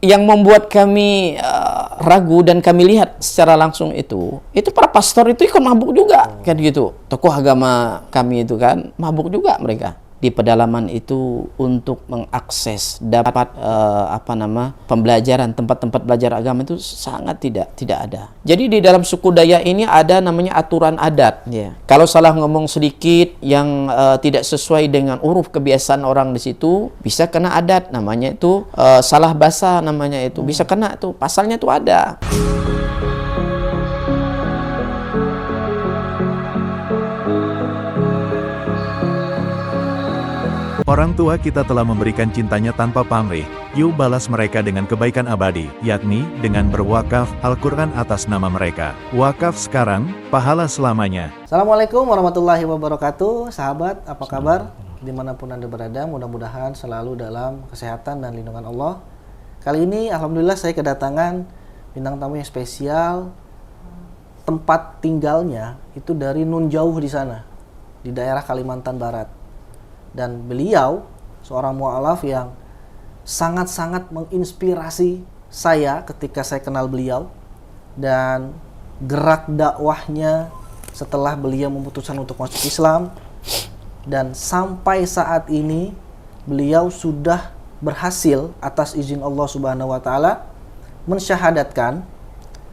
Yang membuat kami ragu dan kami lihat secara langsung itu para pastor itu ikut mabuk juga, kan gitu. Tokoh agama kami itu kan mabuk juga mereka di pedalaman itu untuk mengakses dapat pembelajaran, tempat-tempat belajar agama itu sangat tidak ada. Jadi di dalam suku Dayak ini ada namanya aturan adat, ya. Kalau salah ngomong sedikit yang tidak sesuai dengan uruf kebiasaan orang di situ, bisa kena adat, namanya itu salah bahasa, namanya itu bisa kena tuh, pasalnya tuh ada. Orang tua kita telah memberikan cintanya tanpa pamrih, yuk balas mereka dengan kebaikan abadi, yakni dengan berwakaf Al-Quran atas nama mereka. Wakaf sekarang, pahala selamanya. Assalamualaikum warahmatullahi wabarakatuh. Sahabat, apa kabar? Dimanapun Anda berada, mudah-mudahan selalu dalam kesehatan dan lindungan Allah. Kali ini, alhamdulillah saya kedatangan bintang tamu yang spesial. Tempat tinggalnya itu dari nun jauh di sana, di daerah Kalimantan Barat. Dan beliau seorang mu'alaf yang sangat-sangat menginspirasi saya ketika saya kenal beliau, dan gerak dakwahnya setelah beliau memutuskan untuk masuk Islam, dan sampai saat ini beliau sudah berhasil atas izin Allah Subhanahu wa taala mensyahadatkan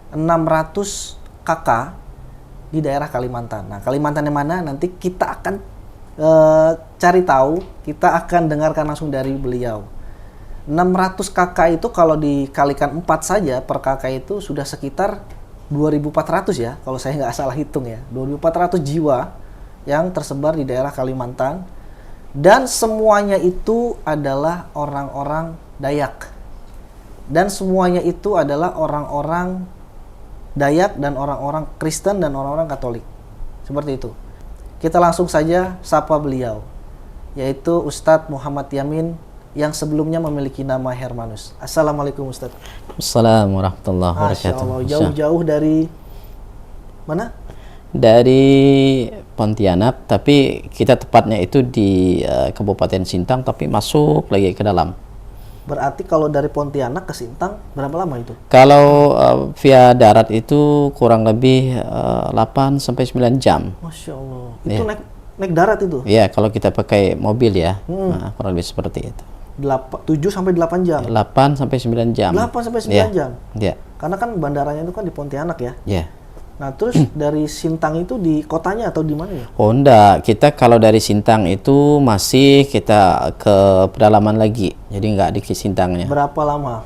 600 kakak di daerah Kalimantan. Nah, Kalimantan yang mana nanti kita akan cari tahu, kita akan dengarkan langsung dari beliau. 600 kakak itu kalau dikalikan 4 saja per kakak itu sudah sekitar 2.400 ya, kalau saya nggak salah hitung ya, 2.400 jiwa yang tersebar di daerah Kalimantan, dan semuanya itu adalah orang-orang Dayak, dan semuanya itu adalah orang-orang Dayak dan orang-orang Kristen dan orang-orang Katolik, seperti itu. Kita langsung saja sapa beliau, yaitu Ustadz Muhammad Yamin yang sebelumnya memiliki nama Hermanus. Assalamualaikum Ustadz. Assalamualaikum warahmatullahi wabarakatuh. Masya Allah, jauh-jauh dari mana? Dari Pontianak, tapi kita tepatnya itu di Kabupaten Sintang, tapi masuk lagi ke dalam. Berarti kalau dari Pontianak ke Sintang berapa lama itu? Kalau via darat itu kurang lebih 8 sampai 9 jam. Masya Allah. Itu naik darat itu? Iya, kalau kita pakai mobil ya, nah, kurang lebih seperti itu. 7 sampai 8 jam? 8 sampai 9 jam. 8 sampai 9 jam? Iya. Karena kan bandaranya itu kan di Pontianak ya? Iya. Nah, terus dari Sintang itu di kotanya atau di mana ya? Oh enggak, kita kalau dari Sintang itu masih kita ke pedalaman lagi, jadi nggak di Sintangnya. Berapa lama?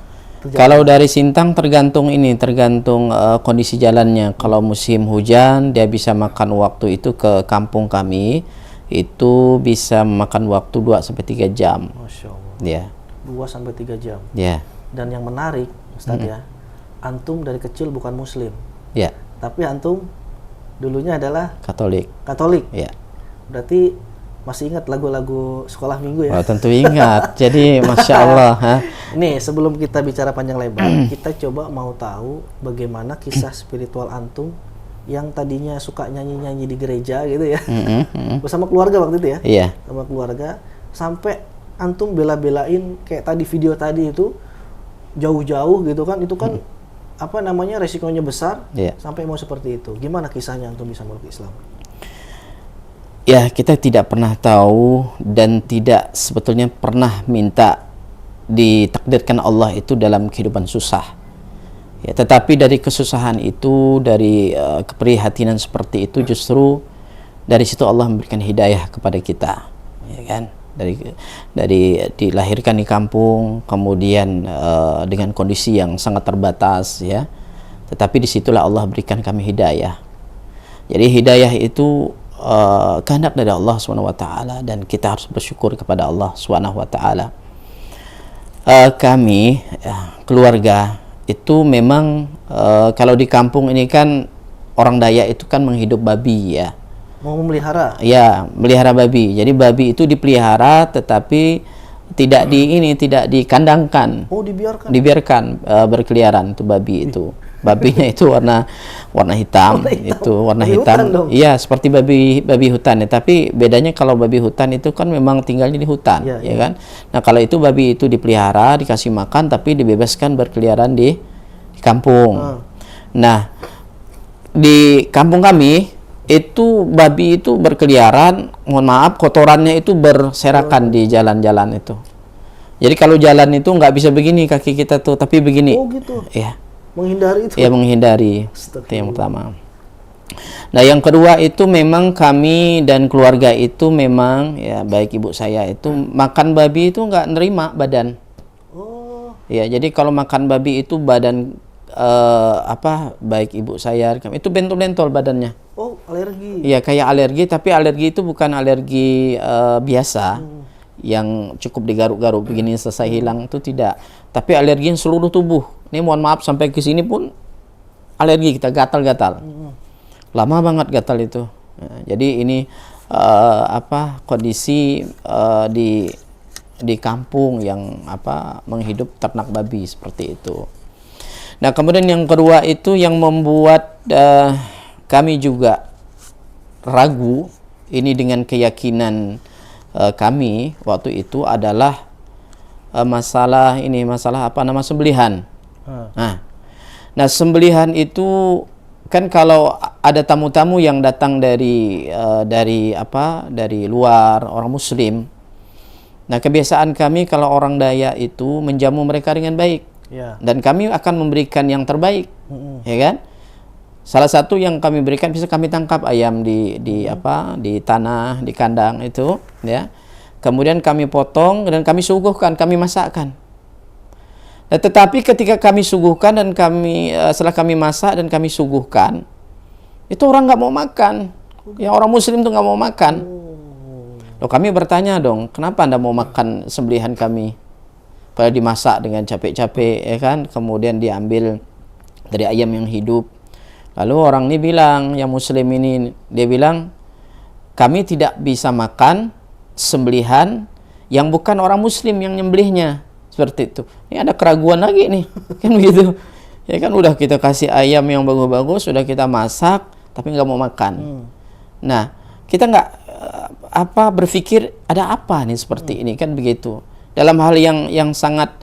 Kalau dari Sintang tergantung kondisi jalannya. Kalau musim hujan dia bisa makan waktu itu ke kampung kami itu bisa makan waktu 2 sampai 3 jam. Masya Allah. Ya. 2 sampai 3 jam. Ya. Dan yang menarik, Ustadz ya, antum dari kecil bukan Muslim. Ya. Tapi antum dulunya adalah Katolik. Katolik. Ya. Berarti masih ingat lagu-lagu sekolah minggu ya? Oh, tentu ingat. Jadi Masya Allah. Nih, sebelum kita bicara panjang lebar, kita coba mau tahu bagaimana kisah spiritual antum yang tadinya suka nyanyi-nyanyi di gereja gitu ya. Bersama keluarga waktu itu ya? Iya. Sama keluarga. Sampai antum bela-belain kayak tadi video tadi itu jauh-jauh gitu kan. Itu kan resikonya besar, sampai mau seperti itu. Gimana kisahnya antum bisa masuk Islam? Ya, kita tidak pernah tahu dan tidak sebetulnya pernah minta ditakdirkan Allah itu dalam kehidupan susah. Ya, tetapi dari kesusahan itu, dari keprihatinan seperti itu, justru dari situ Allah memberikan hidayah kepada kita, ya kan? Dari dilahirkan di kampung, kemudian dengan kondisi yang sangat terbatas, ya. Tetapi disitulah Allah berikan kami hidayah. Jadi hidayah itu kehendak dari Allah SWT, dan kita harus bersyukur kepada Allah SWT. Kami keluarga itu memang kalau di kampung ini kan orang Dayak itu kan menghidup babi ya. Mau memelihara? Ya, melihara babi. Jadi babi itu dipelihara tetapi tidak dikandangkan. Oh, dibiarkan? Dibiarkan berkeliaran itu babi itu. Babinya itu warna hitam, itu warna Babi hitam. hutan dong. Iya, seperti babi hutan ya. Tapi bedanya kalau babi hutan itu kan memang tinggalnya di hutan, Iya, ya kan? Nah, kalau itu babi itu dipelihara, dikasih makan, tapi dibebaskan berkeliaran di kampung. Nah, di kampung kami itu babi itu berkeliaran, mohon maaf, kotorannya itu berserakan di jalan-jalan itu. Jadi kalau jalan itu nggak bisa begini kaki kita tuh, tapi begini. Oh gitu. Ya. Menghindari itu. Ya, menghindari. Itu yang pertama. Nah, yang kedua itu memang kami dan keluarga itu memang ya, baik ibu saya itu makan babi itu nggak nerima badan. Oh. Ya, jadi kalau makan babi itu badan baik ibu saya itu bentol-bentol badannya. Oh, alergi. Iya, kayak alergi, tapi alergi itu bukan alergi biasa yang cukup digaruk-garuk begini selesai hilang, itu tidak. Tapi alergi yang seluruh tubuh. Ini mohon maaf sampai ke sini pun alergi kita, gatal-gatal. Lama banget gatal itu. Nah, jadi ini kondisi di kampung yang menghidup ternak babi seperti itu. Nah, kemudian yang kedua itu yang membuat kami juga ragu ini dengan keyakinan kami waktu itu adalah masalah sembelihan. Nah, sembelihan itu kan kalau ada tamu-tamu yang datang dari luar, orang Muslim. Nah, kebiasaan kami kalau orang Dayak itu menjamu mereka dengan baik. Ya. Dan kami akan memberikan yang terbaik. Ya kan? Salah satu yang kami berikan, bisa kami tangkap ayam di tanah, di kandang itu, ya. Kemudian kami potong dan kami suguhkan, kami masakkan. Nah, tetapi ketika kami suguhkan dan setelah kami masak dan kami suguhkan, itu orang nggak mau makan. Ya, orang Muslim tuh nggak mau makan. Loh, kami bertanya dong, kenapa Anda mau makan sembelihan kami? Padahal dimasak dengan capek-capek, ya kan? Kemudian diambil dari ayam yang hidup. Lalu orang ini bilang, yang Muslim ini, dia bilang, kami tidak bisa makan sembelihan yang bukan orang Muslim yang nyembelihnya. Seperti itu. Ini ada keraguan lagi nih, kan begitu. Ya kan, udah kita kasih ayam yang bagus-bagus, sudah kita masak, tapi nggak mau makan. Nah, kita nggak berpikir ada apa nih seperti ini, kan begitu. Dalam hal yang sangat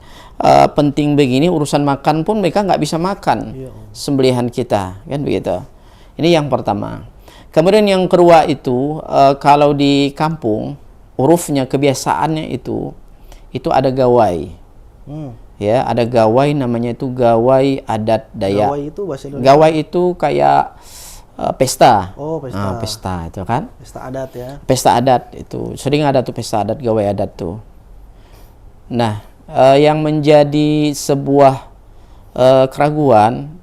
penting begini, urusan makan pun mereka nggak bisa makan sembelihan kita, kan begitu. Ini yang pertama. Kemudian yang kedua itu kalau di kampung urufnya, kebiasaannya itu ada gawai. Ya, ada gawai, namanya itu gawai adat Dayak. Gawai itu bahasa Indonesia. Gawai itu kayak pesta. Oh, pesta. Nah, pesta itu kan. Pesta adat ya. Pesta adat itu sering ada tuh, pesta adat, gawai adat tuh. Nah, yang menjadi sebuah keraguan,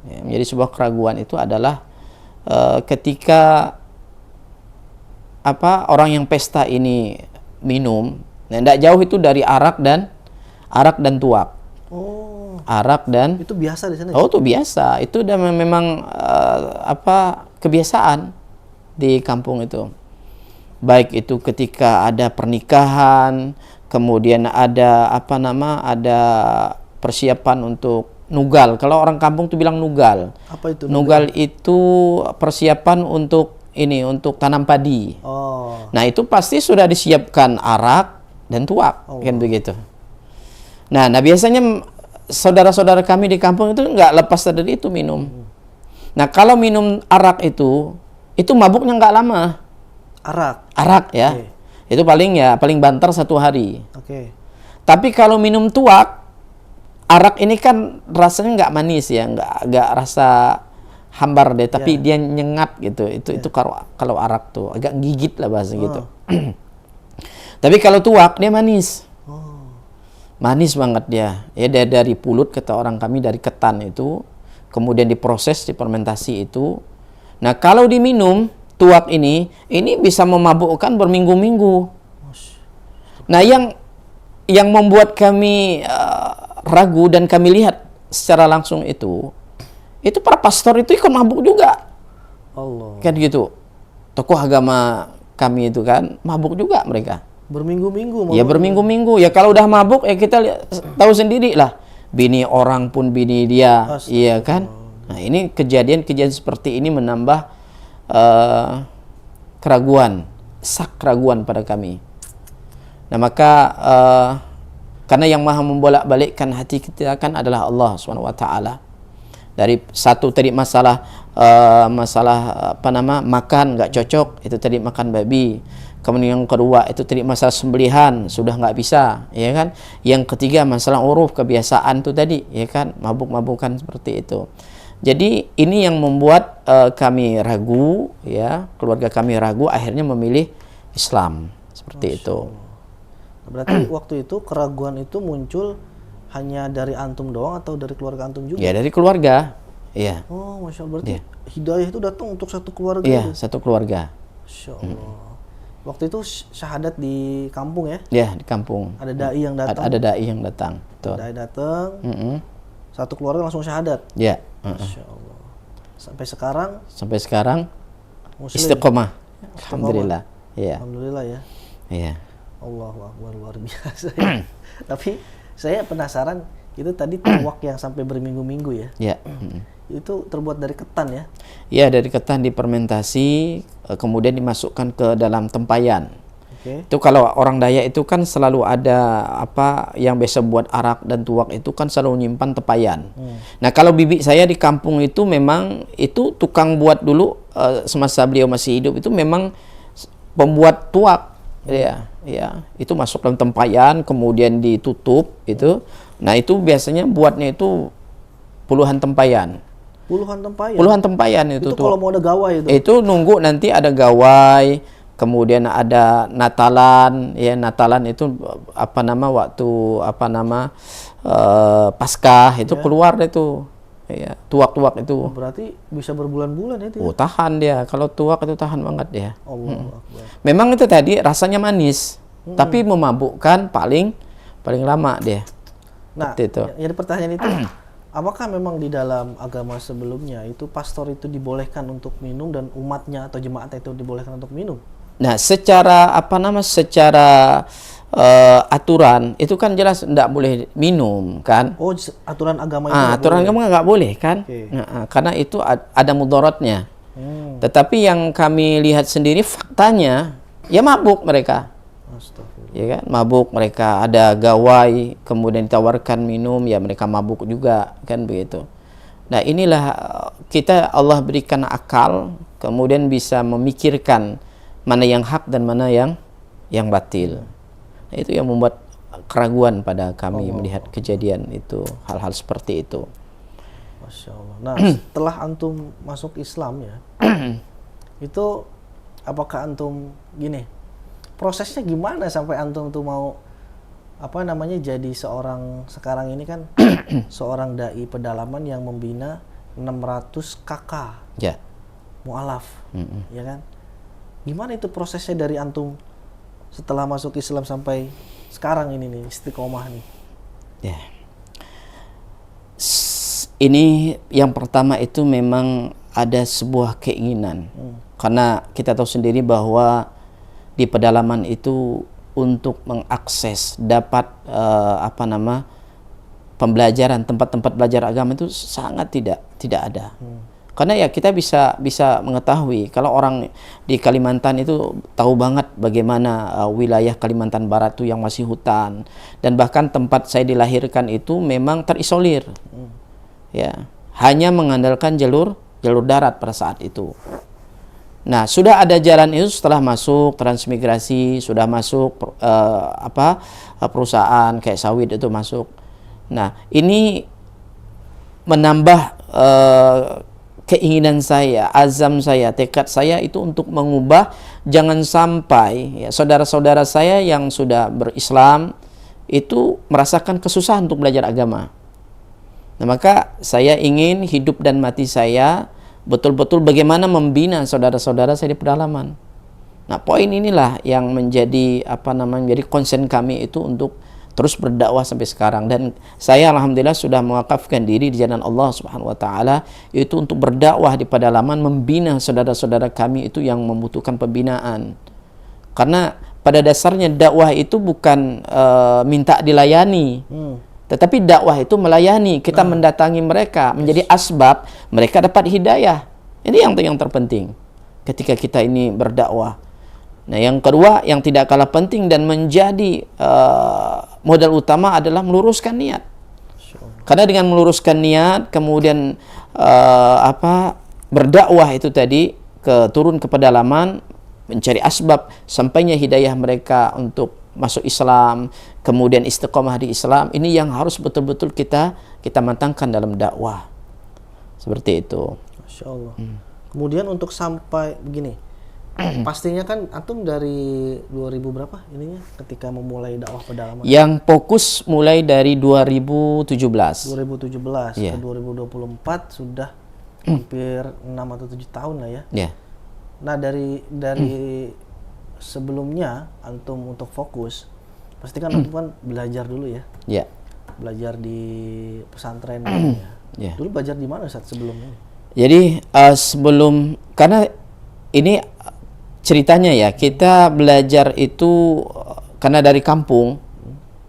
itu adalah ketika orang yang pesta ini minum, nah, tidak jauh itu dari arak dan tuak. Oh. Arak dan Itu biasa di sana. Oh, itu biasa. Itu udah memang kebiasaan di kampung itu. Baik itu ketika ada pernikahan, kemudian ada ada persiapan untuk nugal. Kalau orang kampung tuh bilang nugal. Apa itu? Nugal itu persiapan untuk tanam padi. Oh. Nah, itu pasti sudah disiapkan arak dan tuak, kan begitu. Nah, biasanya saudara-saudara kami di kampung itu nggak lepas dari itu minum. Nah, kalau minum arak itu mabuknya nggak lama. Arak ya. Okay. Itu paling banter 1 hari. Oke. Tapi kalau minum tuak, arak ini kan rasanya nggak manis ya, nggak rasa hambar deh, tapi dia nyengat gitu. Itu kalau arak tuh agak gigit lah bahasa gitu. Tapi kalau tuak dia manis. Manis banget dia. Ya, dari pulut, kata orang kami, dari ketan itu, kemudian diproses, difermentasi itu. Nah, kalau diminum tuak ini bisa memabukkan berminggu-minggu. Nah, yang membuat kami ragu dan kami lihat secara langsung itu para pastor itu ikut mabuk juga. Allah. Kan gitu. Tokoh agama kami itu kan mabuk juga mereka. Berminggu-minggu. Ya, berminggu-minggu. Ya, kalau udah mabuk ya kita tahu sendiri lah. Bini orang pun bini dia. Iya kan? Nah, ini kejadian-kejadian seperti ini menambah keraguan, keraguan pada kami. Nah, maka karena yang maha membolak-balikkan hati kita kan adalah Allah SWT. Dari satu tadi masalah makan nggak cocok, itu tadi makan babi. Kemudian yang kedua itu tadi masalah sembelihan, sudah nggak bisa, ya kan. Yang ketiga masalah uruf, kebiasaan itu tadi, ya kan, mabuk-mabukan seperti itu. Jadi ini yang membuat kami ragu, ya, keluarga kami ragu, akhirnya memilih Islam seperti itu. Berarti waktu itu keraguan itu muncul hanya dari antum doang atau dari keluarga antum juga? Ya, dari keluarga. Iya. Oh, Masya Allah. Berarti hidayah itu datang untuk satu keluarga? Iya, itu? satu keluarga. Masya Allah. Waktu itu syahadat di kampung ya? Ya, di kampung. Ada dai yang datang? Ada dai yang datang. Betul. Dai datang, satu keluarga langsung syahadat? Ya. Masya Allah. Sampai sekarang Muslim. Istiqomah. Alhamdulillah. Iya. Alhamdulillah ya. Iya. Allahu Akbar, luar biasa ya. Tapi saya penasaran, itu tadi tuak yang sampai berminggu-minggu ya? Ya. Itu terbuat dari ketan ya? Ya, dari ketan difermentasi, kemudian dimasukkan ke dalam tempayan. Itu kalau orang Dayak itu kan selalu ada apa yang biasa buat arak dan tuak itu kan selalu nyimpan tempayan. Nah, kalau bibi saya di kampung itu memang itu tukang buat dulu semasa beliau masih hidup itu memang pembuat tuak. Ya, itu masuk dalam tempayan kemudian ditutup itu. Nah, itu biasanya buatnya itu puluhan tempayan. Puluhan tempayan itu tuh. Kalau mau ada gawai itu. Itu nunggu nanti ada gawai, kemudian ada Natalan, ya Natalan itu Paskah itu keluar itu. Ya, tuak-tuak itu. Berarti bisa berbulan-bulan ya itu. Oh, tahan dia. Kalau tuak itu tahan banget dia. Allahu Akbar. Memang itu tadi rasanya manis, tapi memabukkan paling lama dia. Nah, itu. Jadi pertanyaan itu, apakah memang di dalam agama sebelumnya itu pastor itu dibolehkan untuk minum dan umatnya atau jemaatnya itu dibolehkan untuk minum? Nah, secara aturan itu kan jelas tidak boleh minum kan? Oh, aturan agama itu aturan agama nggak boleh kan? Karena itu ada mudaratnya. Tetapi yang kami lihat sendiri faktanya ya mabuk mereka. Ya kan, mabuk mereka, ada gawai kemudian ditawarkan minum ya mereka mabuk juga kan begitu. Nah, inilah kita Allah berikan akal kemudian bisa memikirkan mana yang hak dan mana yang batil. Nah, itu yang membuat keraguan pada kami melihat kejadian itu, hal-hal seperti itu. Masya Allah. Nah, setelah antum masuk Islam ya, itu apakah antum prosesnya gimana sampai antum tuh mau jadi seorang sekarang ini kan seorang dai pedalaman yang membina 600 kakak ya. Mu'alaf, ya kan? Gimana itu prosesnya dari antum setelah masuk Islam sampai sekarang ini nih, istiqomah nih? Ya. Ini yang pertama itu memang ada sebuah keinginan. Karena kita tahu sendiri bahwa di pedalaman itu untuk mengakses dapat pembelajaran, tempat-tempat belajar agama itu sangat tidak ada. Karena ya kita bisa mengetahui kalau orang di Kalimantan itu tahu banget bagaimana wilayah Kalimantan Barat itu yang masih hutan, dan bahkan tempat saya dilahirkan itu memang terisolir. Ya, hanya mengandalkan jalur darat pada saat itu. Nah, sudah ada jalan itu setelah masuk transmigrasi, sudah masuk perusahaan kayak sawit itu masuk. Nah, ini menambah keinginan saya, azam saya, tekad saya itu untuk mengubah, jangan sampai ya, saudara-saudara saya yang sudah berislam itu merasakan kesusahan untuk belajar agama. Nah, maka saya ingin hidup dan mati saya betul-betul bagaimana membina saudara-saudara saya di pedalaman. Nah, poin inilah yang menjadi menjadi konsen kami itu untuk terus berdakwah sampai sekarang, dan saya alhamdulillah sudah mewakafkan diri di jalan Allah Subhanahu wa taala yaitu untuk berdakwah di pedalaman, membina saudara-saudara kami itu yang membutuhkan pembinaan. Karena pada dasarnya dakwah itu bukan minta dilayani. Tetapi dakwah itu melayani, kita mendatangi mereka, menjadi asbab mereka dapat hidayah. Ini yang terpenting ketika kita ini berdakwah. Nah, yang kedua yang tidak kalah penting dan menjadi modal utama adalah meluruskan niat. Karena dengan meluruskan niat, kemudian berdakwah itu tadi turun ke pedalaman, mencari asbab sampainya hidayah mereka untuk masuk Islam, kemudian istiqomah di Islam. Ini yang harus betul-betul kita matangkan dalam dakwah. Seperti itu. Masya Allah. Kemudian untuk sampai begini, pastinya kan antum dari 2000 berapa ininya ketika memulai dakwah pedalaman? Yang fokus mulai dari 2017. 2017 Yeah. ke 2024 sudah hampir 6 atau 7 tahun lah ya. Ya. Nah, dari sebelumnya antum untuk fokus, pasti kan antum kan belajar dulu ya. Ya. Belajar di pesantren dulu ya. Ya. Dulu belajar di mana saat sebelumnya? Jadi sebelum, karena ini ceritanya ya, kita belajar itu karena dari kampung.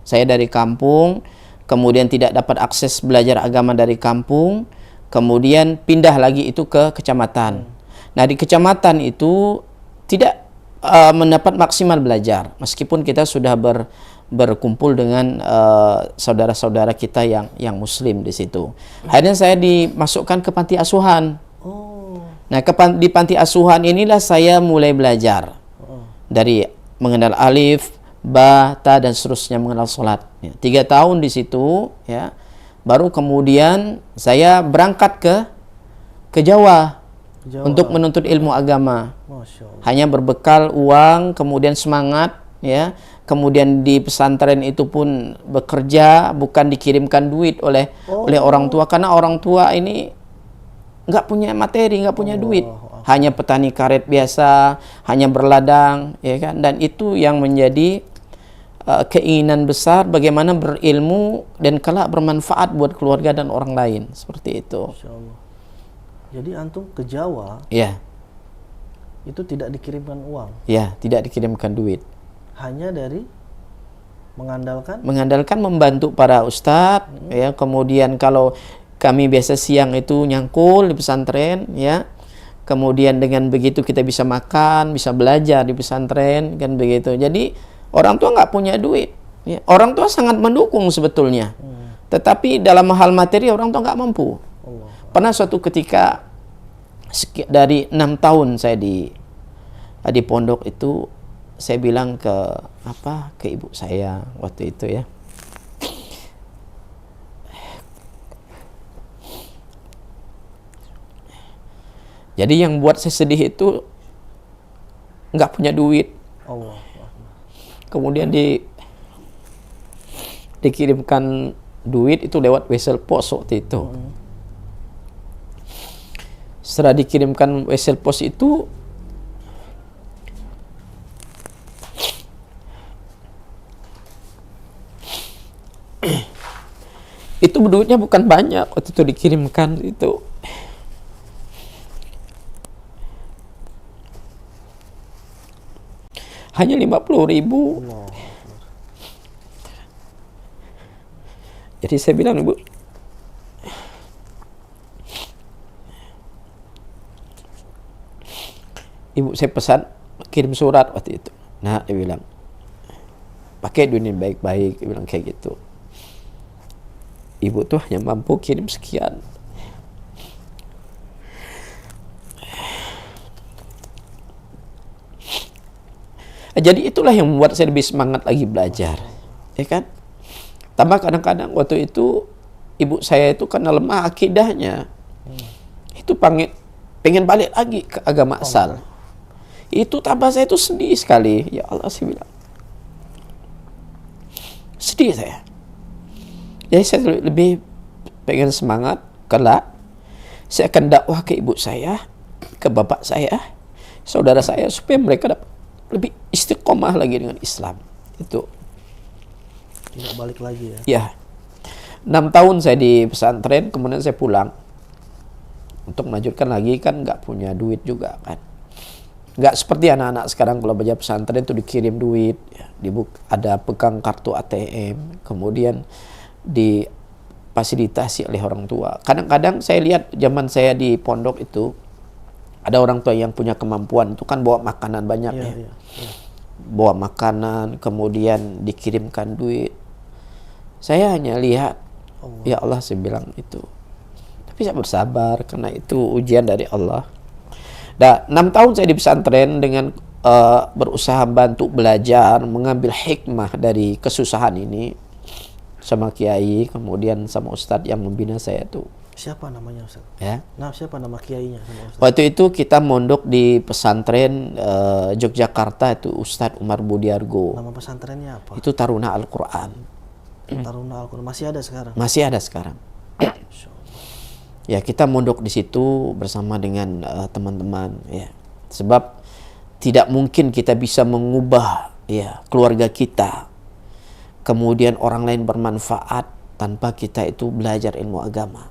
Saya dari kampung, kemudian tidak dapat akses belajar agama dari kampung, kemudian pindah lagi itu ke kecamatan. Nah, di kecamatan itu tidak mendapat maksimal belajar, meskipun kita sudah berkumpul dengan saudara-saudara kita yang muslim di situ. Akhirnya saya dimasukkan ke panti asuhan. Nah, di panti asuhan inilah saya mulai belajar dari mengenal alif, ba, ta, dan seterusnya, mengenal sholat. 3 tahun di situ, ya. Baru kemudian saya berangkat ke Jawa untuk menuntut ilmu agama. Masya Allah. Hanya berbekal uang, kemudian semangat, ya. Kemudian di pesantren itu pun bekerja, bukan dikirimkan duit oleh orang tua, karena orang tua ini nggak punya materi, nggak punya duit. Hanya petani karet biasa, hanya berladang, ya kan. Dan itu yang menjadi keinginan besar bagaimana berilmu dan kelak bermanfaat buat keluarga dan orang lain, seperti itu. Masya Allah. Jadi antum ke Jawa Ya, itu tidak dikirimkan uang, ya, tidak dikirimkan duit. hanya dari Mengandalkan membantu para ustadz, ya. Kemudian kalau kami biasa siang itu nyangkul di pesantren, ya. Kemudian dengan begitu kita bisa makan, bisa belajar di pesantren, kan begitu. Jadi orang tua nggak punya duit, ya. Orang tua sangat mendukung sebetulnya, tetapi dalam hal materi orang tua nggak mampu. Allah. Pernah suatu ketika dari 6 tahun saya di pondok itu, saya bilang ke ibu saya waktu itu, ya. Jadi yang buat saya sedih itu nggak punya duit. Allah. Kemudian dikirimkan duit itu lewat wesel pos waktu itu. Setelah dikirimkan wesel pos itu, duitnya bukan banyak waktu itu dikirimkan itu. Hanya 50.000. Jadi saya bilang, ibu, saya pesan kirim surat waktu itu. Nah, dia bilang, pakai duit ini baik-baik, dia bilang kayak gitu. Ibu tuh hanya mampu kirim sekian. Jadi itulah yang membuat saya lebih semangat lagi belajar, ya kan? Tambah kadang-kadang waktu itu ibu saya itu karena lemah akidahnya, itu pengen balik lagi ke agama asal. Itu tambah saya itu sedih sekali. Ya Allah, saya bilang, sedih saya. Jadi saya lebih pengen semangat, kelak saya akan dakwah ke ibu saya, ke bapak saya, saudara saya, supaya mereka dapat lebih istiqomah lagi dengan Islam. Itu Tidak balik lagi ya. ya, 6 tahun saya di pesantren, kemudian saya pulang untuk melanjutkan lagi, kan nggak punya duit juga kan. Nggak seperti anak-anak sekarang kalau belajar pesantren itu dikirim duit, ya, ada pegang kartu ATM, kemudian difasilitasi oleh orang tua. Kadang-kadang saya lihat zaman saya di pondok itu ada orang tua yang punya kemampuan itu kan bawa makanan banyak ya. Bawa makanan, kemudian dikirimkan duit. Saya hanya lihat, ya Allah, saya bilang itu. Tapi saya bersabar karena itu ujian dari Allah. Dan 6 tahun saya di pesantren dengan berusaha bantu belajar, mengambil hikmah dari kesusahan ini sama kiai, kemudian sama ustadz yang membina saya tuh. Siapa namanya Ustaz? Ya. Nah, siapa nama kiainya sama Ustaz? Waktu itu kita mondok di pesantren Yogyakarta, itu Ustadz Umar Budiargo. Nama pesantrennya apa? Itu Taruna Al-Quran. Taruna Al-Quran. Masih ada sekarang? Masih ada sekarang. Ya, kita mondok di situ bersama dengan teman-teman ya. Sebab tidak mungkin kita bisa mengubah ya keluarga kita, kemudian orang lain bermanfaat tanpa kita itu belajar ilmu agama.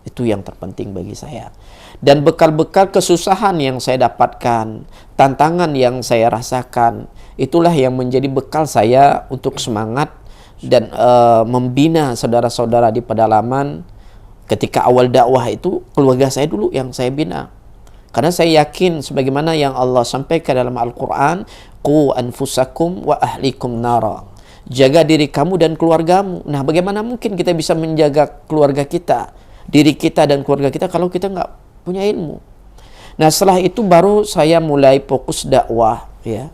Itu yang terpenting bagi saya. Dan bekal-bekal kesusahan yang saya dapatkan, tantangan yang saya rasakan, itulah yang menjadi bekal saya untuk semangat dan membina saudara-saudara di pedalaman. Ketika awal dakwah itu keluarga saya dulu yang saya bina. Karena saya yakin sebagaimana yang Allah sampaikan dalam Al-Quran, qu anfusakum wa ahlikum nara. Jaga diri kamu dan keluargamu. Nah, bagaimana mungkin kita bisa menjaga keluarga kita, diri kita dan keluarga kita kalau kita nggak punya ilmu? Nah, setelah itu baru saya mulai fokus dakwah ya.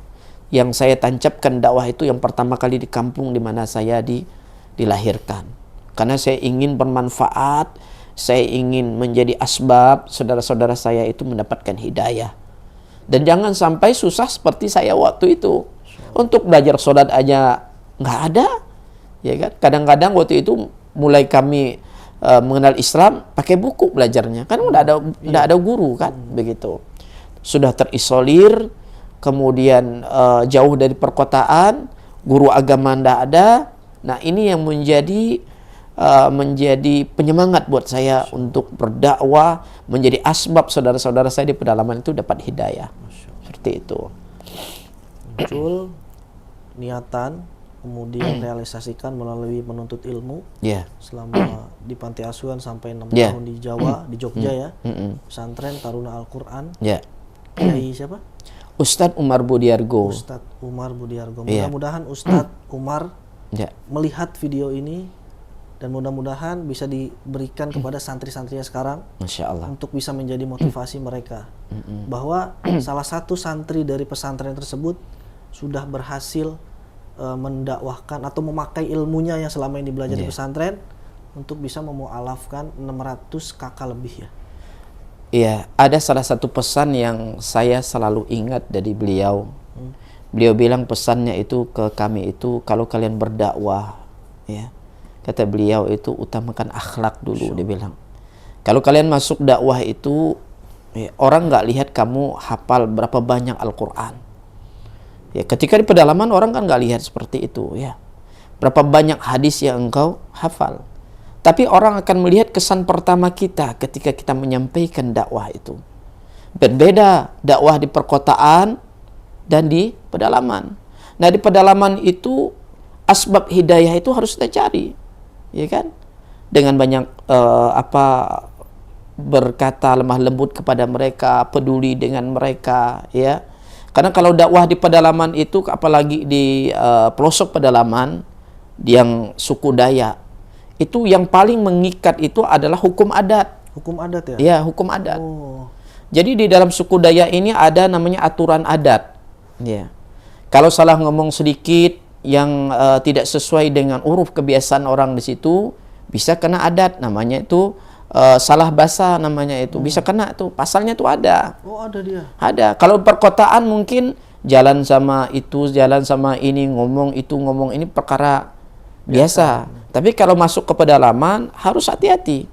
Yang saya tancapkan dakwah itu yang pertama kali di kampung di mana saya dilahirkan. Karena saya ingin bermanfaat, saya ingin menjadi asbab saudara-saudara saya itu mendapatkan hidayah. Dan jangan sampai susah seperti saya waktu itu. Untuk belajar sholat aja nggak ada, ya kan? Kadang-kadang waktu itu mulai kami mengenal Islam pakai buku belajarnya, kan udah ada guru kan, begitu. Sudah terisolir, kemudian jauh dari perkotaan, guru agama ndak ada. Nah, ini yang menjadi penyemangat buat saya untuk berdakwah, menjadi asbab saudara-saudara saya di pedalaman itu dapat hidayah. Seperti itu. Muncul niatan, kemudian realisasikan melalui menuntut ilmu. Selama di panti asuhan sampai 6 tahun di Jawa, di Jogja ya. Pesantren Taruna Al-Quran. Kiai siapa? Ustadz Umar Budiargo. Ustadz Umar Budiargo. Mudah-mudahan Ustadz Umar melihat video ini dan mudah-mudahan bisa diberikan kepada santri-santrinya sekarang, Masya Allah, untuk bisa menjadi motivasi mereka bahwa salah satu santri dari pesantren tersebut sudah berhasil mendakwahkan atau memakai ilmunya yang selama ini belajar di pesantren untuk bisa memualafkan 600 kakak lebih ya. Iya, ada salah satu pesan yang saya selalu ingat dari beliau. Beliau bilang pesannya itu ke kami itu, kalau kalian berdakwah ya, kata beliau itu utamakan akhlak dulu. Dia bilang kalau kalian masuk dakwah itu orang nggak lihat kamu hafal berapa banyak Al-Quran ya. Ketika di pedalaman orang kan nggak lihat seperti itu ya, berapa banyak hadis yang engkau hafal. Tapi orang akan melihat kesan pertama kita ketika kita menyampaikan dakwah itu. Berbeda dakwah di perkotaan dan di pedalaman. Nah, di pedalaman itu asbab hidayah itu harus kita cari, ya kan? Dengan banyak berkata lemah lembut kepada mereka, peduli dengan mereka, ya. Karena kalau dakwah di pedalaman itu, apalagi di pelosok pedalaman yang suku Dayak, itu yang paling mengikat itu adalah hukum adat. Hukum adat ya? Ya, hukum adat. Jadi di dalam suku Dayak ini ada namanya aturan adat. Ya. Kalau salah ngomong sedikit yang tidak sesuai dengan uruf kebiasaan orang di situ, bisa kena adat, namanya itu salah bahasa, namanya itu bisa kena tuh, pasalnya tuh ada. Oh, ada dia. Ada. Kalau perkotaan mungkin jalan sama itu, jalan sama ini, ngomong itu, ngomong ini perkara biasa. Tapi kalau masuk ke pedalaman harus hati-hati.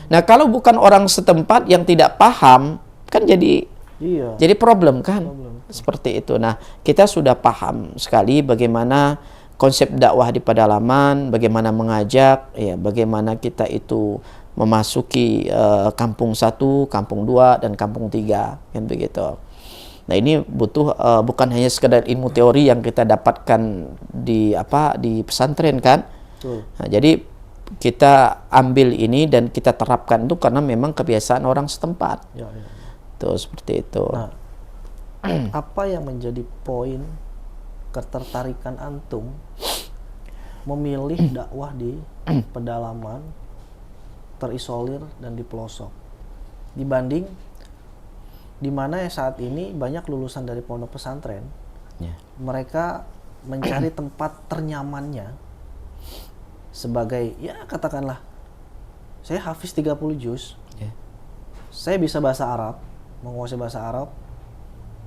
Nah, kalau bukan orang setempat yang tidak paham, kan jadi problem kan? Seperti itu. Nah, kita sudah paham sekali bagaimana konsep dakwah di pedalaman, bagaimana mengajak, ya, bagaimana kita itu memasuki kampung 1, kampung 2, dan kampung 3, kan begitu. Nah, ini butuh bukan hanya sekedar ilmu teori yang kita dapatkan di pesantren kan. Nah, jadi kita ambil ini dan kita terapkan itu karena memang kebiasaan orang setempat. Ya, ya. Tuh seperti itu. Nah, apa yang menjadi poin ketertarikan antum memilih dakwah di pedalaman, terisolir dan di pelosok, dibanding di mana saat ini banyak lulusan dari pondok pesantren, mereka mencari tempat ternyamannya sebagai, ya katakanlah, saya hafiz 30 juz, saya bisa bahasa Arab, menguasai bahasa Arab,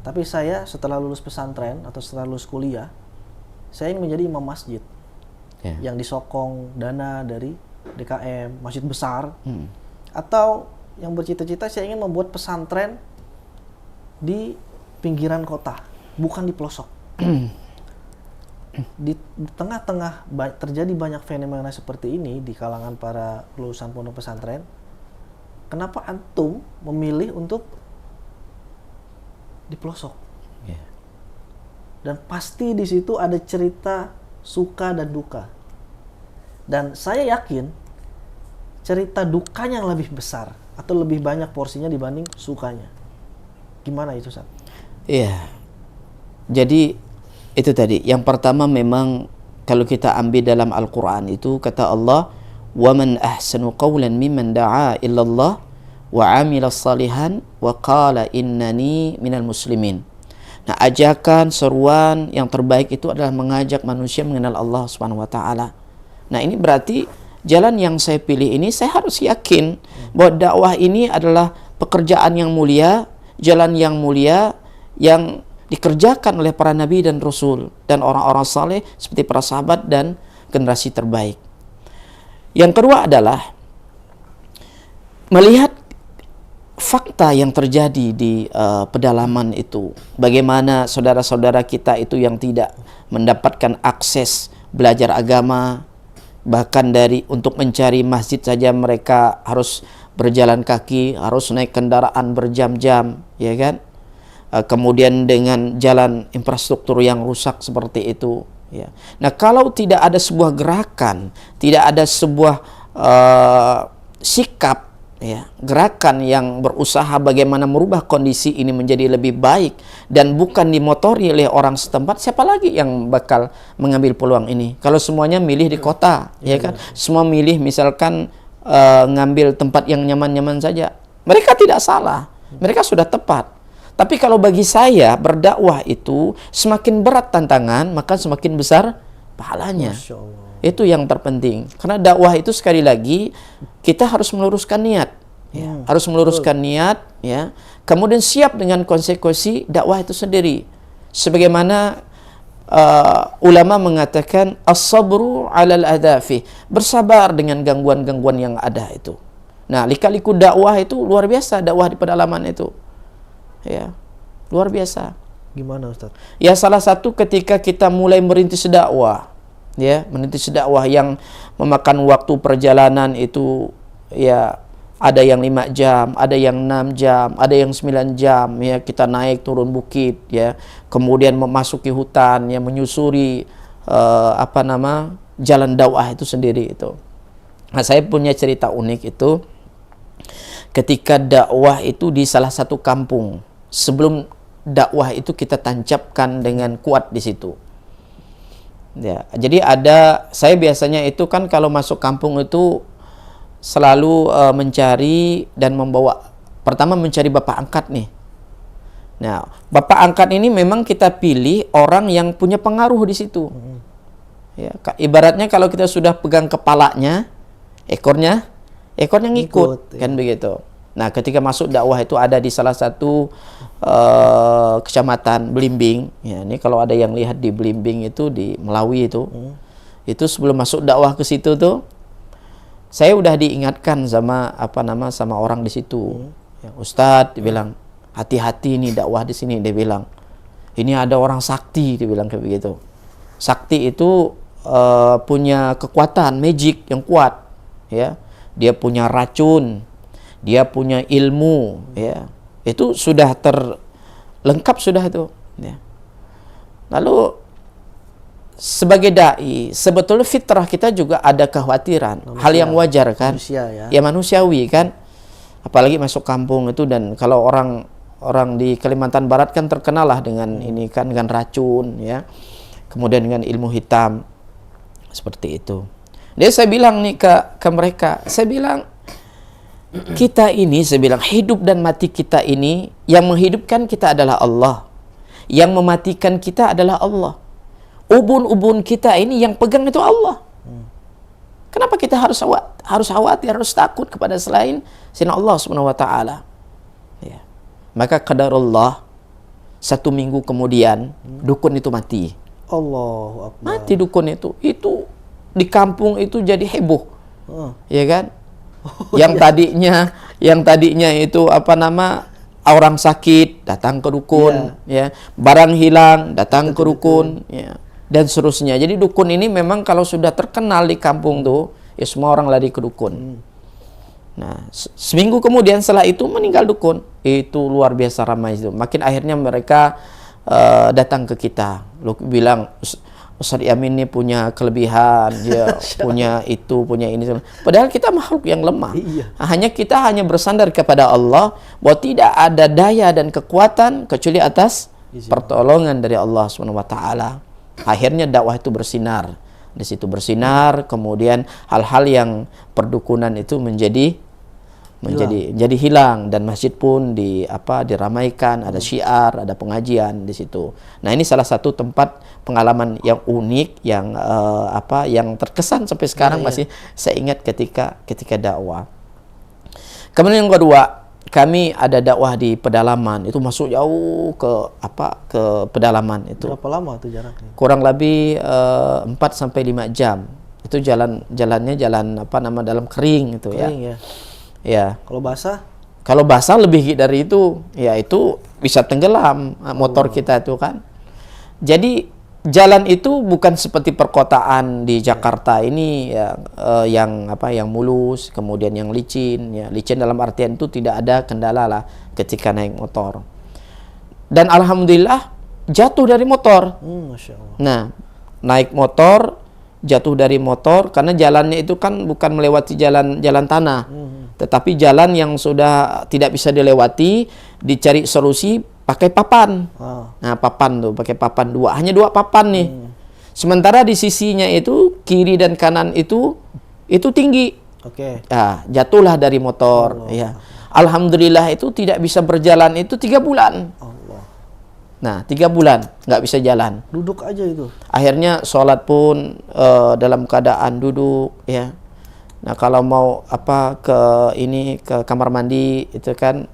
tapi saya setelah lulus pesantren atau setelah lulus kuliah, saya ingin menjadi imam masjid yang disokong dana dari DKM, masjid besar, atau yang bercita-cita saya ingin membuat pesantren di pinggiran kota, bukan di pelosok. Di tengah-tengah terjadi banyak fenomena seperti ini di kalangan para lulusan pondok pesantren. Kenapa antum memilih untuk di pelosok? Dan pasti di situ ada cerita suka dan duka. Dan saya yakin cerita dukanya yang lebih besar atau lebih banyak porsinya dibanding sukanya. Gimana itu, Ustaz? Iya. Jadi itu tadi. Yang pertama memang kalau kita ambil dalam Al-Quran itu kata Allah, وَمَنْ أَحْسَنُ قَوْلًا مِمَّنْ دَعَا إِلَّا اللَّهِ وَعَمِلَ صَالِحًا وَقَالَ إِنَّنِي مِنَ الْمُسْلِمِينَ. Nah, ajakan, seruan yang terbaik itu adalah mengajak manusia mengenal Allah Subhanahu wa taala. Nah, ini berarti jalan yang saya pilih ini saya harus yakin bahwa dakwah ini adalah pekerjaan yang mulia, jalan yang mulia yang dikerjakan oleh para nabi dan rasul dan orang-orang saleh seperti para sahabat dan generasi terbaik. Yang kedua adalah melihat fakta yang terjadi di pedalaman itu. Bagaimana saudara-saudara kita itu yang tidak mendapatkan akses belajar agama, bahkan dari untuk mencari masjid saja mereka harus berjalan kaki, harus naik kendaraan berjam-jam, ya kan? Kemudian dengan jalan infrastruktur yang rusak seperti itu, ya. Nah, kalau tidak ada sebuah gerakan, tidak ada sebuah sikap, ya, gerakan yang berusaha bagaimana merubah kondisi ini menjadi lebih baik dan bukan dimotori oleh orang setempat, siapa lagi yang bakal mengambil peluang ini? Kalau semuanya milih di kota, ya kan? Semua milih misalkan ngambil tempat yang nyaman-nyaman saja. Mereka tidak salah, mereka sudah tepat. Tapi kalau bagi saya berdakwah itu semakin berat tantangan, maka semakin besar pahalanya. Masya Allah. Itu yang terpenting. Karena dakwah itu sekali lagi kita harus meluruskan niat, ya. Harus meluruskan niat, ya. Kemudian siap dengan konsekuensi dakwah itu sendiri. Sebagaimana ulama mengatakan as-sabru 'alal adafi, bersabar dengan gangguan-gangguan yang ada itu. Nah, lika-liku dakwah itu luar biasa, dakwah di pedalaman itu. Ya. Luar biasa. Gimana, Ustaz? Ya, salah satu ketika kita mulai merintis dakwah, ya, merintis dakwah yang memakan waktu perjalanan itu, ya, ada yang 5 jam, ada yang 6 jam, ada yang 9 jam, ya, kita naik turun bukit, ya, kemudian memasuki hutan, ya, menyusuri jalan dakwah itu sendiri itu. Nah, saya punya cerita unik itu ketika dakwah itu di salah satu kampung. Sebelum dakwah itu kita tancapkan dengan kuat di situ. Ya, jadi saya biasanya itu kan kalau masuk kampung itu selalu mencari dan membawa, pertama mencari bapak angkat nih. Nah, bapak angkat ini memang kita pilih orang yang punya pengaruh di situ. Ya, ibaratnya kalau kita sudah pegang kepalanya, ekornya ngikut, kan begitu. Nah, ketika masuk dakwah itu ada di salah satu kecamatan Belimbing. Ya, ini kalau ada yang lihat di Belimbing itu di Melawi itu, itu sebelum masuk dakwah ke situ tuh, saya udah diingatkan sama sama orang di situ. Ya, Ustadz, dia bilang, hati-hati nih dakwah di sini. Dia bilang, ini ada orang sakti. Dia bilang kayak begitu. Sakti itu punya kekuatan magic yang kuat. Ya, dia punya racun, dia punya ilmu, ya. Itu sudah terlengkap sudah itu, ya. Lalu sebagai dai sebetulnya fitrah kita juga ada kekhawatiran, hal yang wajar kan, Manusia ya. ya manusiawi kan, apalagi masuk kampung itu. Dan kalau orang di Kalimantan Barat kan terkenal lah dengan ini kan, dengan racun ya, kemudian dengan ilmu hitam seperti itu. Jadi saya bilang nih ke mereka, saya bilang kita ini, saya bilang hidup dan mati kita ini, yang menghidupkan kita adalah Allah, yang mematikan kita adalah Allah. Ubun-ubun kita ini yang pegang itu Allah. Kenapa kita harus khawatir, harus takut kepada selain Allah Subhanahu wa taala? Ya. Maka qadarullah, 1 minggu kemudian dukun itu mati. Allahu Akbar. Mati dukun itu di kampung itu jadi heboh. Ya kan? Yang tadinya itu orang sakit datang ke dukun, ya. Barang hilang datang ke dukun, ya. Dan seterusnya. Jadi dukun ini memang kalau sudah terkenal di kampung tuh, ya semua orang lari ke dukun. Nah, seminggu kemudian setelah itu meninggal dukun. Itu luar biasa ramai itu. Makin akhirnya mereka datang ke kita. Lalu bilang, Ustaz Yamin ini punya kelebihan, dia punya itu, punya ini. Padahal kita makhluk yang lemah. Kita hanya bersandar kepada Allah, bahwa tidak ada daya dan kekuatan kecuali atas pertolongan dari Allah SWT. Akhirnya dakwah itu bersinar. Di situ bersinar, kemudian hal-hal yang perdukunan itu menjadi hilang, dan masjid pun diramaikan, ada syiar, ada pengajian di situ. Nah, ini salah satu tempat pengalaman yang unik, yang terkesan sampai sekarang masih saya ingat ketika dakwah. Kemudian yang kedua, kami ada dakwah di pedalaman, itu masuk jauh ke pedalaman itu. Berapa lama tuh jaraknya? Kurang lebih 4 sampai 5 jam. Itu jalannya dalam kering itu ya. Kering ya. Ya. Kalau basah? Kalau basah lebih dari itu, ya itu bisa tenggelam motor kita itu kan. Jadi jalan itu bukan seperti perkotaan di Jakarta ini ya, yang mulus, kemudian yang licin. Ya, licin dalam artian itu tidak ada kendala lah ketika naik motor. Dan alhamdulillah jatuh dari motor. Masya Allah. Nah, naik motor, jatuh dari motor karena jalannya itu kan bukan melewati jalan tanah, tetapi jalan yang sudah tidak bisa dilewati, dicari solusi pakai papan. Nah, papan tuh pakai papan hanya 2 papan nih. Sementara di sisinya itu kiri dan kanan itu tinggi. Oke. Nah, jatuhlah dari motor. Ya, alhamdulillah itu tidak bisa berjalan itu 3 bulan. Nah, 3 bulan nggak bisa jalan. Duduk aja itu. Akhirnya sholat pun dalam keadaan duduk, ya. Nah, kalau mau ke kamar mandi itu kan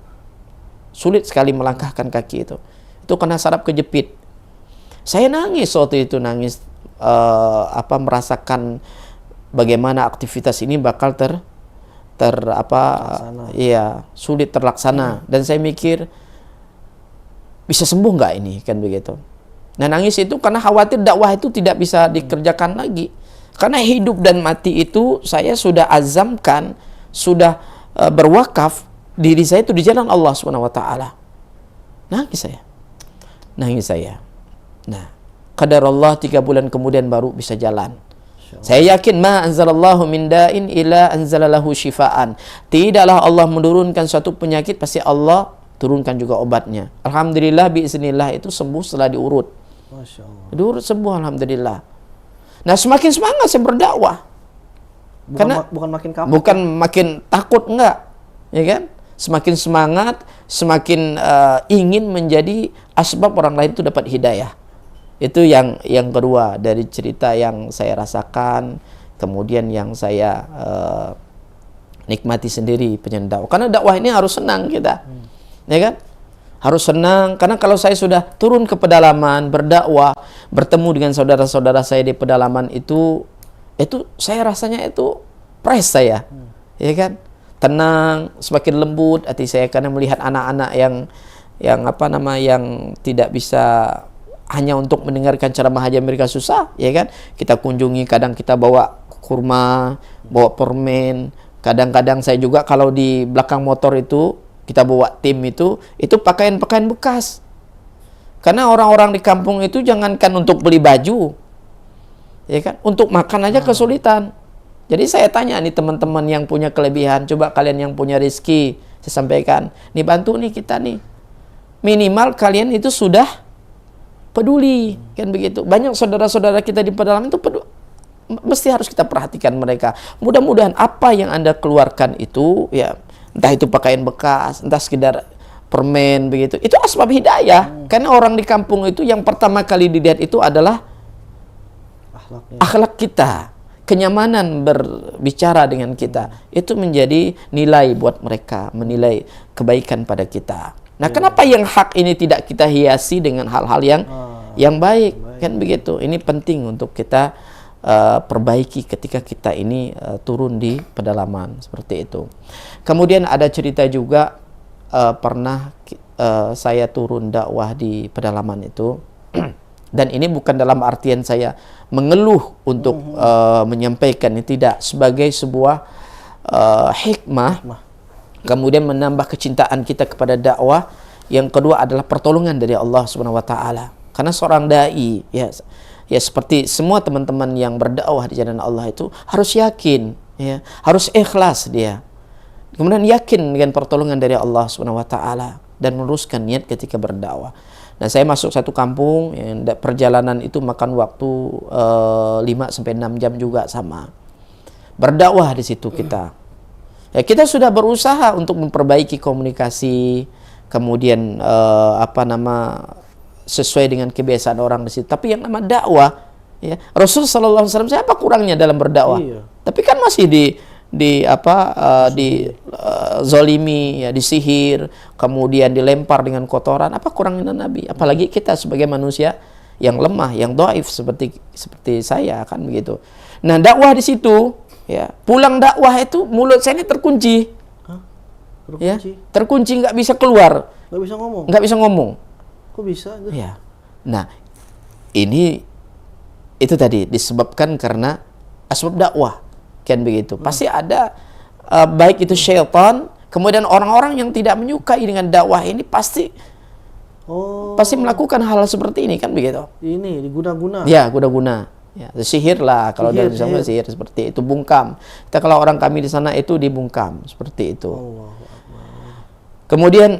sulit sekali melangkahkan kaki itu. Itu kena saraf kejepit. Saya nangis waktu itu, merasakan bagaimana aktivitas ini bakal sulit terlaksana. Dan saya mikir, bisa sembuh nggak ini, kan begitu. Nah, nangis itu karena khawatir dakwah itu tidak bisa dikerjakan lagi. Karena hidup dan mati itu saya sudah azamkan, sudah berwakaf diri saya itu di jalan Allah SWT. Nangis saya. Nah, qadarullah 3 bulan kemudian baru bisa jalan. Saya yakin ma anzalallahu min da'in ila anzalalahu syifaan. Tidaklah Allah menurunkan suatu penyakit, pasti Allah turunkan juga obatnya. Alhamdulillah biiznillah itu sembuh setelah diurut. Masya Allah. Diurut sembuh alhamdulillah. Nah, semakin semangat saya berdakwah. Bukan makin kapok. Bukan makin takut, enggak. Ya kan? Semakin semangat, semakin ingin menjadi asbab orang lain itu dapat hidayah. Itu yang kedua dari cerita yang saya rasakan, kemudian yang saya nikmati sendiri penyendak. Karena dakwah ini harus senang kita. Ya kan? Harus senang, karena kalau saya sudah turun ke pedalaman, berdakwah, bertemu dengan saudara-saudara saya di pedalaman itu saya rasanya itu fresh saya. Ya kan? Tenang, semakin lembut hati saya karena melihat anak-anak yang tidak bisa hanya untuk mendengarkan ceramah aja mereka susah, ya kan? Kita kunjungi, kadang kita bawa kurma, bawa permen, kadang-kadang saya juga kalau di belakang motor itu kita bawa tim itu pakaian-pakaian bekas. Karena orang-orang di kampung itu jangankan untuk beli baju, Ya kan? Untuk makan aja kesulitan. Jadi saya tanya nih teman-teman yang punya kelebihan, coba kalian yang punya rezeki, saya sampaikan, nih bantu nih kita nih. Minimal kalian itu sudah peduli, kan begitu. Banyak saudara-saudara kita di pedalaman itu mesti harus kita perhatikan mereka. Mudah-mudahan apa yang Anda keluarkan itu, ya entah itu pakaian bekas, entah sekedar permen begitu, itu asbab hidayah. Karena orang di kampung itu yang pertama kali dilihat itu adalah akhlak kita, kenyamanan berbicara dengan kita. Itu menjadi nilai buat mereka, menilai kebaikan pada kita. Nah, kenapa yang hak ini tidak kita hiasi dengan hal-hal yang baik, kan begitu. Ini penting untuk kita perbaiki ketika kita ini turun di pedalaman seperti itu. Kemudian ada cerita juga pernah saya turun dakwah di pedalaman itu. Dan ini bukan dalam artian saya mengeluh untuk menyampaikan, ini tidak, sebagai sebuah hikmah, kemudian menambah kecintaan kita kepada dakwah. Yang kedua adalah pertolongan dari Allah Subhanahu wa taala. Karena seorang dai, ya seperti semua teman-teman yang berdakwah di jalan Allah itu harus yakin, ya, harus ikhlas dia. Kemudian yakin dengan pertolongan dari Allah Subhanahu wa taala dan meluruskan niat ketika berdakwah. Nah, saya masuk satu kampung, perjalanan itu makan waktu 5-6 jam juga sama. Berdakwah di situ kita. Ya, kita sudah berusaha untuk memperbaiki komunikasi, kemudian sesuai dengan kebiasaan orang di situ. Tapi yang nama dakwah, ya, Rasul sallallahu alaihi wasallam siapa kurangnya dalam berdakwah? Iya. Tapi kan masih zolimi, ya, disihir, kemudian dilempar dengan kotoran. Apa kurangnya Nabi? Apalagi kita sebagai manusia yang lemah, yang dhaif seperti saya, kan begitu. Nah, dakwah di situ, ya, pulang dakwah itu mulut saya ini terkunci. Terkunci? Ya, terkunci, nggak bisa keluar. Nggak bisa ngomong. Nggak bisa ngomong. Kok bisa? Ya. Nah, itu tadi disebabkan karena asbab dakwah. Kan begitu. Pasti ada baik itu syaitan, kemudian orang-orang yang tidak menyukai dengan dakwah ini pasti melakukan hal seperti ini, kan begitu. Ini diguna-guna. Ya, guna-guna. Ya, sihir lah kalau dalam sana sihir seperti itu, bungkam. Kita kalau orang kami di sana itu dibungkam seperti itu. Kemudian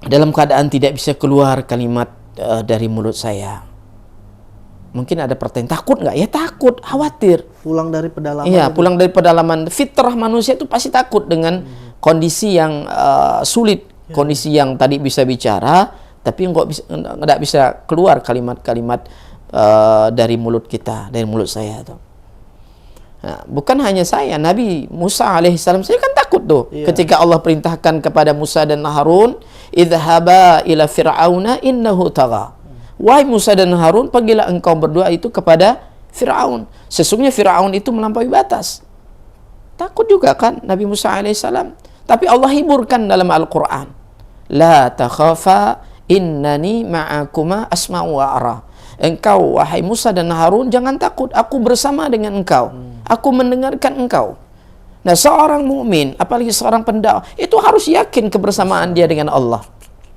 dalam keadaan tidak bisa keluar kalimat dari mulut saya. Mungkin ada pertanyaan, takut nggak? Ya takut, khawatir. Pulang dari pedalaman. Iya, pulang dari pedalaman. Fitrah manusia itu pasti takut dengan kondisi yang sulit, kondisi yang tadi bisa bicara, tapi nggak bisa keluar kalimat-kalimat dari mulut kita, dari mulut saya tuh. Nah, bukan hanya saya, Nabi Musa alaihissalam saya kan takut tuh, ketika Allah perintahkan kepada Musa dan Harun, idhaba ila fir'auna innahu tagha. Wahai Musa dan Harun, pergilah engkau berdua itu kepada Fir'aun. Sesungguhnya Fir'aun itu melampaui batas. Takut juga kan Nabi Musa alaihissalam. Tapi Allah hiburkan dalam Al-Quran. La takhafa innani ma'akuma asma'u wa ara. Engkau, wahai Musa dan Harun, jangan takut. Aku bersama dengan engkau. Aku mendengarkan engkau. Nah, seorang mukmin, apalagi seorang pendakwah, itu harus yakin kebersamaan dia dengan Allah.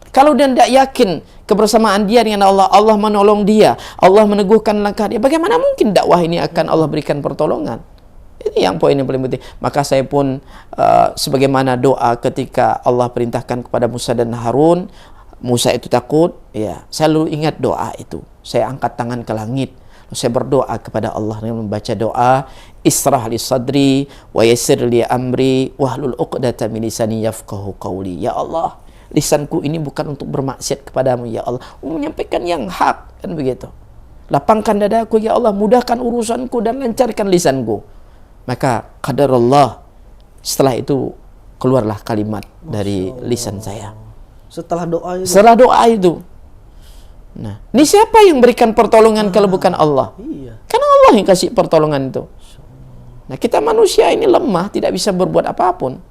Kalau dia tidak yakin kebersamaan dia dengan Allah, Allah menolong dia, Allah meneguhkan langkah dia, bagaimana mungkin dakwah ini akan Allah berikan pertolongan? Ini yang poin yang paling penting. Maka saya pun sebagaimana doa ketika Allah perintahkan kepada Musa dan Harun, Musa itu takut, ya, saya selalu ingat doa itu. Saya angkat tangan ke langit, saya berdoa kepada Allah dengan membaca doa, Israh li sadri wa yassir li amri wahlul 'uqdatam min lisani yafqahu qawli. Ya Allah, lisanku ini bukan untuk bermaksiat kepadamu, ya Allah, menyampaikan yang hak, kan begitu. Lapangkan dadaku, ya Allah, mudahkan urusanku dan lancarkan lisanku. Maka qadarullah, setelah itu keluarlah kalimat dari lisan saya. Setelah doa itu. Nah, ini siapa yang berikan pertolongan kalau bukan Allah? Karena Allah yang kasih pertolongan itu. Nah, kita manusia ini lemah, tidak bisa berbuat apapun.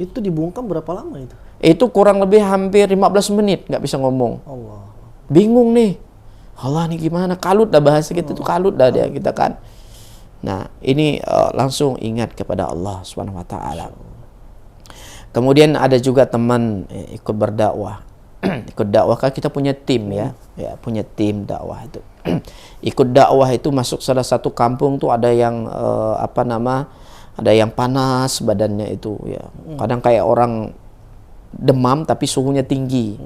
Itu dibungkam berapa lama itu? Itu kurang lebih hampir 15 menit nggak bisa ngomong. Allah. Bingung nih. Allah, nih gimana? Kalut dah bahasa kita tuh, kalut dah dia kita kan. Nah, ini langsung ingat kepada Allah Subhanahu wa taala. Kemudian ada juga teman ikut berdakwah. Ikut dakwah kan kita punya tim, ya punya tim dakwah itu. ikut dakwah itu masuk salah satu kampung tuh ada yang ada yang panas badannya itu ya. Kadang kayak orang demam tapi suhunya tinggi.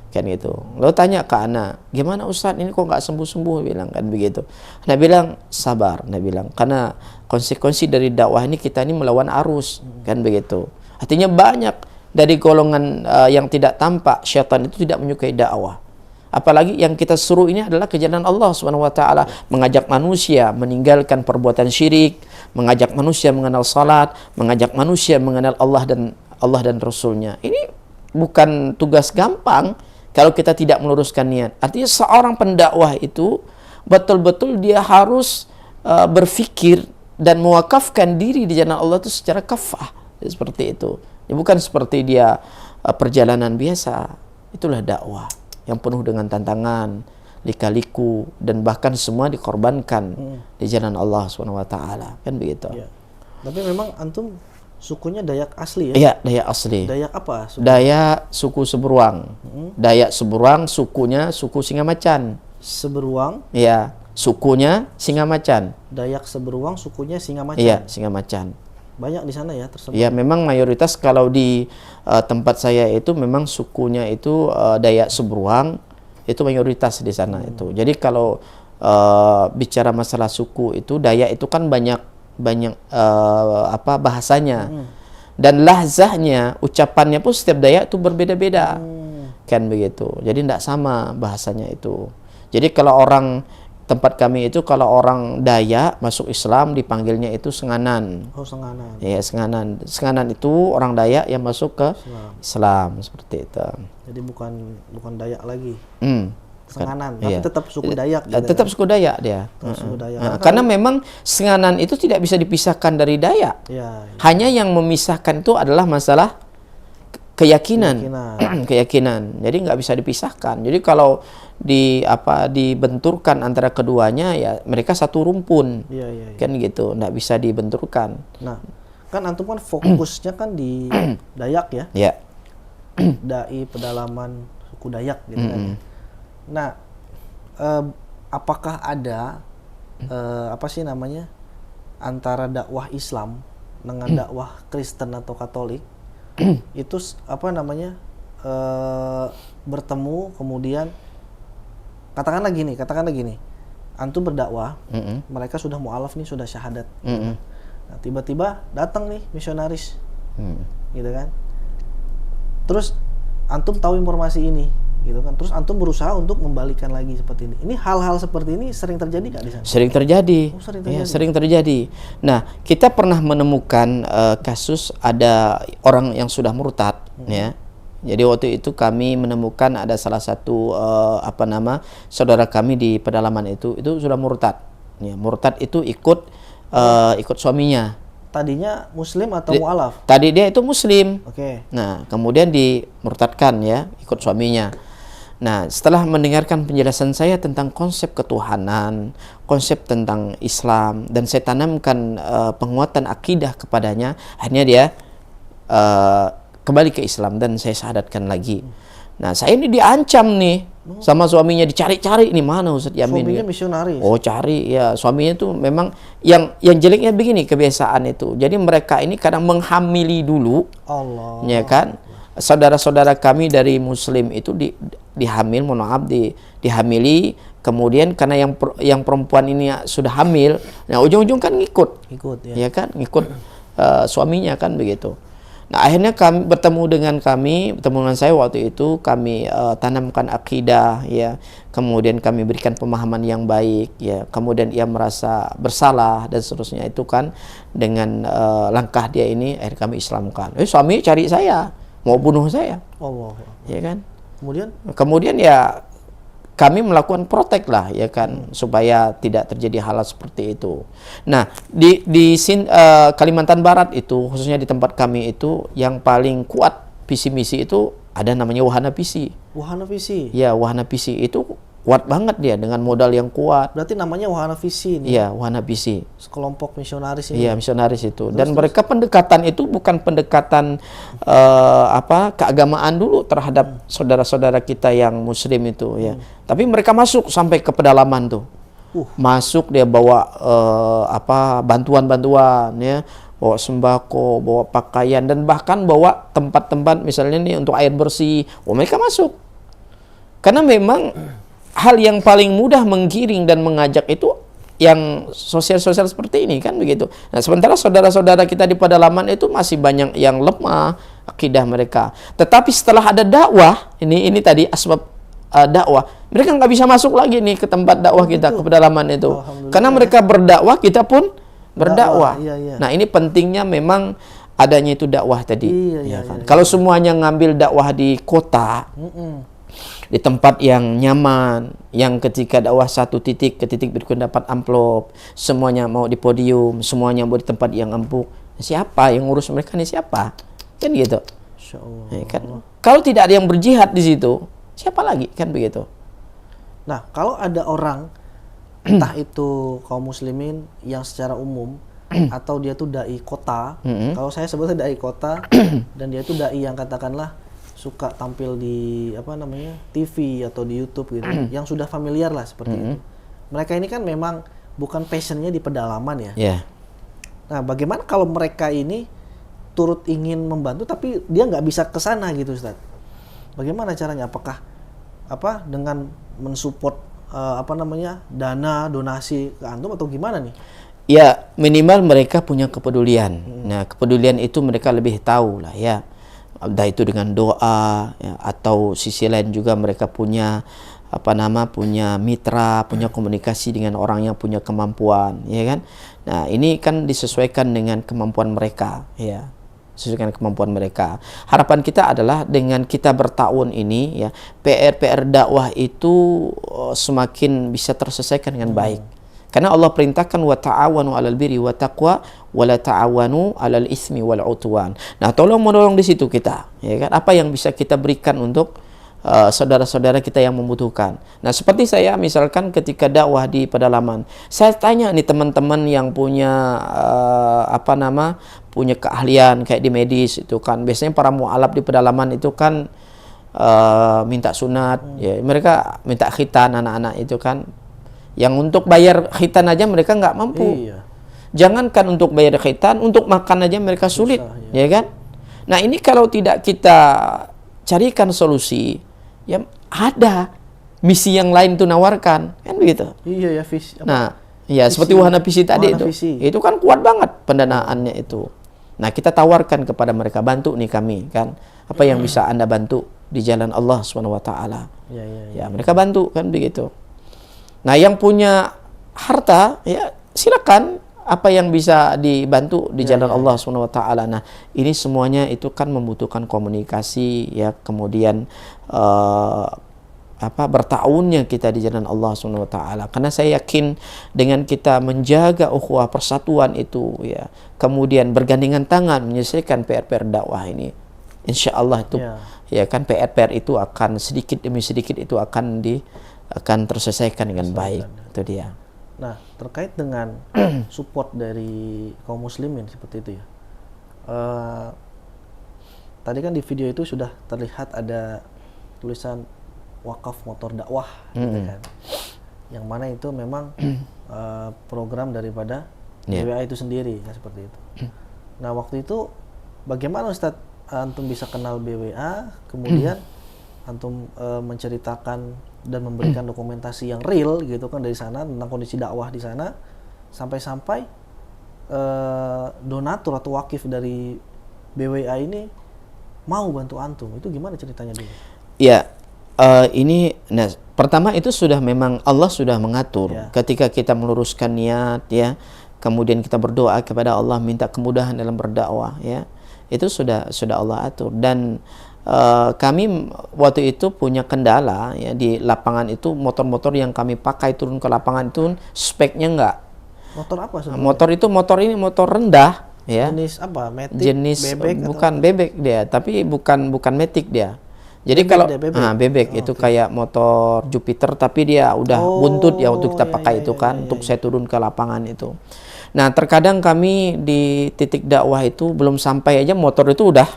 Kan gitu. Lalu tanya ke anak, gimana Ustadz ini kok nggak sembuh-sembuh, bilang kan begitu. Anak bilang sabar, anak bilang karena konsekuensi dari dakwah ini kita ini melawan arus, kan begitu. Artinya banyak dari golongan yang tidak tampak, syaitan itu tidak menyukai dakwah. Apalagi yang kita suruh ini adalah kejalan Allah Subhanahu wa taala, mengajak manusia meninggalkan perbuatan syirik, mengajak manusia mengenal salat, mengajak manusia mengenal Allah dan Rasulnya. Ini bukan tugas gampang kalau kita tidak meluruskan niat. Artinya seorang pendakwah itu betul-betul dia harus berfikir dan mewakafkan diri di jalan Allah itu secara kafah. Seperti itu. Ya, bukan seperti dia perjalanan biasa. Itulah dakwah yang penuh dengan tantangan, lika-liku, dan bahkan semua dikorbankan di jalan Allah SWT. Kan begitu. Ya. Tapi memang antum sukunya Dayak asli ya? Iya, Dayak asli. Dayak apa? Dayak suku Seberuang. Dayak Seberuang sukunya suku Singamacan. Seberuang? Iya, sukunya Singamacan. Dayak Seberuang sukunya Singamacan. Iya, Singamacan. Banyak di sana ya tersebut. Iya, memang mayoritas kalau di tempat saya itu memang sukunya itu Dayak Seberuang itu mayoritas di sana itu. Jadi kalau bicara masalah suku itu Dayak itu kan banyak bahasanya dan lahzahnya, ucapannya pun setiap Dayak itu berbeda-beda, kan begitu. Jadi tidak sama bahasanya itu. Jadi kalau orang tempat kami itu kalau orang Dayak masuk Islam dipanggilnya itu Senganan. Oh, Senganan. Ya, Senganan. Senganan itu orang Dayak yang masuk ke Islam seperti itu. Jadi bukan Dayak lagi. Senganan, Iya. tapi tetap suku Dayak gitu. Tetap suku Dayak dia. Suku Dayak. Karena memang Senganan itu tidak bisa dipisahkan dari Dayak. Ya, Hanya yang memisahkan itu adalah masalah keyakinan. Keyakinan. Jadi nggak bisa dipisahkan. Jadi kalau dibenturkan antara keduanya ya mereka satu rumpun. Iya. Kan gitu, nggak bisa dibenturkan. Nah, kan antum kan fokusnya kan di Dayak ya. Ya. Dai pedalaman suku Dayak gitu kan. Nah, apakah ada antara dakwah Islam dengan dakwah Kristen atau Katolik itu bertemu kemudian katakanlah gini, antum berdakwah, mereka sudah mu'alaf nih, sudah syahadat. Nah, tiba-tiba datang nih misionaris, gitu kan. Terus antum tahu informasi ini, gitu kan. Terus antum berusaha untuk membalikan lagi seperti ini. Ini hal-hal seperti ini sering terjadi nggak di sana? Sering terjadi. Oh, sering terjadi. Ya, sering terjadi. Nah, kita pernah menemukan kasus ada orang yang sudah murtad, ya. Jadi waktu itu kami menemukan ada salah satu saudara kami di pedalaman itu sudah murtad. Ya, murtad itu ikut suaminya. Tadinya Muslim atau mu'alaf? Tadi dia itu Muslim. Oke. Nah, kemudian dimurtadkan ya, ikut suaminya. Nah, setelah mendengarkan penjelasan saya tentang konsep ketuhanan, konsep tentang Islam, dan saya tanamkan penguatan akidah kepadanya, akhirnya dia kembali ke Islam dan saya syahadatkan lagi. Nah, saya ini diancam nih sama suaminya, dicari-cari ini mana Ustaz Yamin. Suaminya ya? misionaris. Oh, cari ya. Suaminya tuh memang yang jeleknya begini kebiasaan itu. Jadi mereka ini kadang menghamili dulu. Allah. Ya kan? Saudara-saudara kami dari Muslim itu dihamili, kemudian karena yang perempuan ini sudah hamil, nah ujung-ujung kan ngikut ya kan, ngikut suaminya kan begitu. Nah, akhirnya kami bertemu dengan saya waktu itu, kami tanamkan akidah ya, kemudian kami berikan pemahaman yang baik ya, kemudian ia merasa bersalah dan seterusnya itu kan dengan langkah dia ini akhirnya kami Islamkan. Suami cari saya, mau bunuh saya. Allah. Ya kan? Kemudian ya kami melakukan protek lah ya kan, supaya tidak terjadi hal seperti itu. Nah, di Kalimantan Barat itu khususnya di tempat kami itu yang paling kuat visi misi itu ada namanya Wahana Visi. Wahana Visi. Ya, Wahana Visi itu kuat banget dia dengan modal yang kuat. Berarti namanya Wahana Visi ini. Iya, Wahana Visi. Sekelompok misionaris ini. Iya, misionaris itu. Dan mereka pendekatan itu bukan pendekatan keagamaan dulu terhadap saudara-saudara kita yang muslim itu ya. Tapi mereka masuk sampai ke pedalaman tuh. Masuk dia bawa bantuan-bantuan ya, bawa sembako, bawa pakaian, dan bahkan bawa tempat-tempat misalnya nih untuk air bersih. Mereka masuk. Karena memang hal yang paling mudah menggiring dan mengajak itu yang sosial-sosial seperti ini kan begitu. Nah, sementara saudara-saudara kita di pedalaman itu masih banyak yang lemah akidah mereka. Tetapi setelah ada dakwah, ini tadi asbab dakwah, mereka nggak bisa masuk lagi nih ke tempat dakwah kita, ke pedalaman itu. Karena mereka berdakwah, kita pun berdakwah. Iya. Nah, ini pentingnya memang adanya itu dakwah tadi. Iya. Kalau semuanya ngambil dakwah di kota, di tempat yang nyaman, yang ketika dakwah satu titik ke titik berikutnya dapat amplop, semuanya mau di podium, semuanya mau di tempat yang empuk. Siapa yang ngurus mereka nih, siapa? Kan gitu. Ya, kan? Kalau tidak ada yang berjihad di situ, siapa lagi? Kan begitu. Nah, kalau ada orang entah itu kaum muslimin yang secara umum atau dia tuh dai kota, kalau saya sebutnya dai kota dan dia tuh dai yang katakanlah suka tampil di TV atau di YouTube gitu, yang sudah familiar lah seperti itu. Mereka ini kan memang bukan passionnya di pedalaman ya. Yeah. Nah, bagaimana kalau mereka ini turut ingin membantu tapi dia nggak bisa ke sana gitu, Ustaz? Bagaimana caranya? Apakah dengan mensupport dana donasi ke antum atau gimana nih? Ya, minimal mereka punya kepedulian. Nah, kepedulian itu mereka lebih tahu lah ya. Entah itu dengan doa ya, atau sisi lain juga mereka punya punya mitra, punya komunikasi dengan orang yang punya kemampuan, ya kan? Nah, ini kan disesuaikan dengan kemampuan mereka, ya. Sesuaikan kemampuan mereka. Harapan kita adalah dengan kita bertahun ini ya, PR dakwah itu semakin bisa terselesaikan dengan baik. Karena Allah perintahkan wa ta'awanu 'alal birri wa taqwa wa la ta'awanu 'alal itsmi wal 'udwan. Nah, tolong menolong di situ kita, ya kan? Apa yang bisa kita berikan untuk saudara-saudara kita yang membutuhkan. Nah, seperti saya misalkan ketika dakwah di pedalaman, saya tanya nih teman-teman yang punya punya keahlian kayak di medis itu kan. Biasanya para mualaf di pedalaman itu kan minta sunat, ya, mereka minta khitan anak-anak itu kan. Yang untuk bayar khitan aja mereka nggak mampu. Iya. Jangankan untuk bayar khitan, untuk makan aja mereka sulit, susah, ya kan? Nah, ini kalau tidak kita carikan solusi, ya ada misi yang lain tuh nawarkan, kan begitu. Iya ya, Nah, ya seperti Wahana Visi tadi Wahana Visi. itu kan kuat banget pendanaannya itu. Nah, kita tawarkan kepada mereka, bantu nih kami kan, apa yang bisa Anda bantu di jalan Allah SWT. Ya, mereka bantu kan begitu. Nah, yang punya harta ya silakan, apa yang bisa dibantu di jalan Allah SWT. Nah, ini semuanya itu kan membutuhkan komunikasi ya, kemudian bertahunnya kita di jalan Allah SWT. Karena saya yakin dengan kita menjaga ukhuwah persatuan itu ya, kemudian bergandengan tangan menyelesaikan PR dakwah ini, insya Allah itu ya kan PR itu akan sedikit demi sedikit itu akan terselesaikan dengan baik. Itu dia. Nah, terkait dengan support dari kaum muslimin seperti itu ya. Tadi kan di video itu sudah terlihat ada tulisan wakaf motor dakwah gitu kan. Yang mana itu memang program daripada BWA itu sendiri ya, seperti itu. Nah, waktu itu bagaimana Ustadz antum bisa kenal BWA, kemudian antum menceritakan dan memberikan dokumentasi yang real gitu kan dari sana tentang kondisi dakwah di sana, sampai-sampai donatur atau wakif dari BWA ini mau bantu antum. Itu gimana ceritanya dulu? Ya, pertama itu sudah memang Allah sudah mengatur. Ketika kita meluruskan niat ya, kemudian kita berdoa kepada Allah minta kemudahan dalam berdakwah ya, itu sudah Allah atur. Dan kami waktu itu punya kendala ya, di lapangan itu motor-motor yang kami pakai turun ke lapangan itu speknya enggak. Motor apa sebenarnya? Motor ini motor rendah ya. Jenis apa? Matic, jenis bebek bukan atau bebek dia, tapi bukan Matic dia. Jadi Bebek kalau dia, bebek. bebek itu kayak motor Jupiter tapi dia udah buntut ya waktu kita pakai itu kan untuk saya turun ke lapangan itu. Nah, terkadang kami di titik dakwah itu belum sampai aja motor itu udah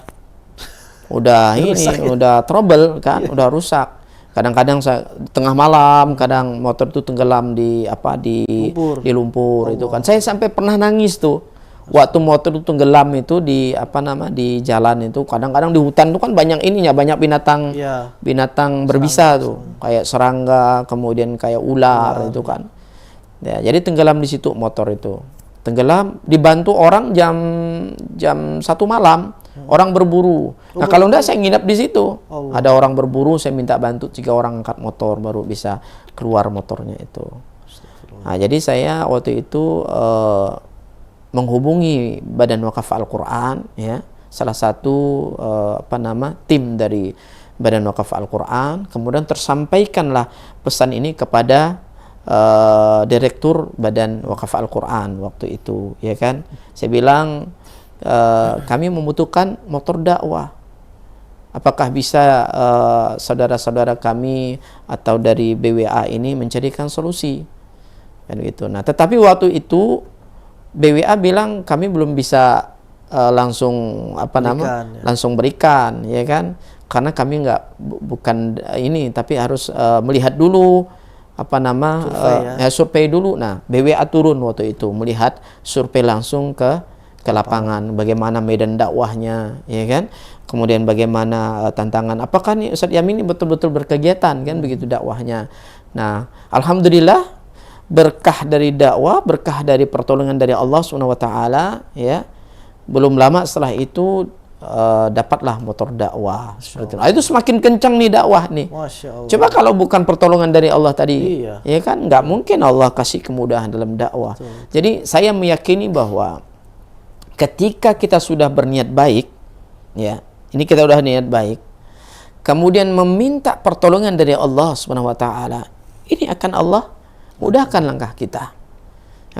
udah trouble kan, udah rusak. Kadang-kadang saya tengah malam, kadang motor itu tenggelam di lumpur itu kan. Saya sampai pernah nangis tuh. Waktu motor itu tenggelam itu di di jalan itu, kadang-kadang di hutan itu kan banyak banyak binatang berbisa tuh, kayak serangga, kemudian kayak ular itu kan. Ya, jadi tenggelam di situ motor itu. Tenggelam dibantu orang jam 1 malam. Orang berburu. Nah, kalau enggak saya nginep di situ. Ada orang berburu, saya minta bantu 3 orang angkat motor baru bisa keluar motornya itu. Nah, jadi saya waktu itu menghubungi Badan Wakaf Al-Quran, ya, salah satu tim dari Badan Wakaf Al-Quran. Kemudian tersampaikanlah pesan ini kepada Direktur Badan Wakaf Al-Quran waktu itu, ya kan. Saya bilang kami membutuhkan motor dakwah. Apakah bisa saudara-saudara kami atau dari BWA ini mencarikan solusi, kan gitu. Nah, tetapi waktu itu BWA bilang kami belum bisa langsung langsung berikan, ya kan, karena kami bukan ini, tapi harus melihat dulu survei dulu. Nah, BWA turun waktu itu melihat survei langsung ke lapangan, bagaimana medan dakwahnya, ya kan, kemudian bagaimana tantangan, apakah nih Ustadz Yamin ini betul-betul berkegiatan kan begitu dakwahnya. Nah, alhamdulillah, berkah dari dakwah, berkah dari pertolongan dari Allah SWT, ya, belum lama setelah itu dapatlah motor dakwah. Itu semakin kencang nih dakwah nih. Masya Allah. Coba kalau bukan pertolongan dari Allah tadi, ya kan, nggak mungkin Allah kasih kemudahan dalam dakwah. Jadi saya meyakini bahwa ketika kita sudah berniat baik, ya, ini kita udah niat baik, kemudian meminta pertolongan dari Allah SWT, ini akan Allah mudahkan langkah kita.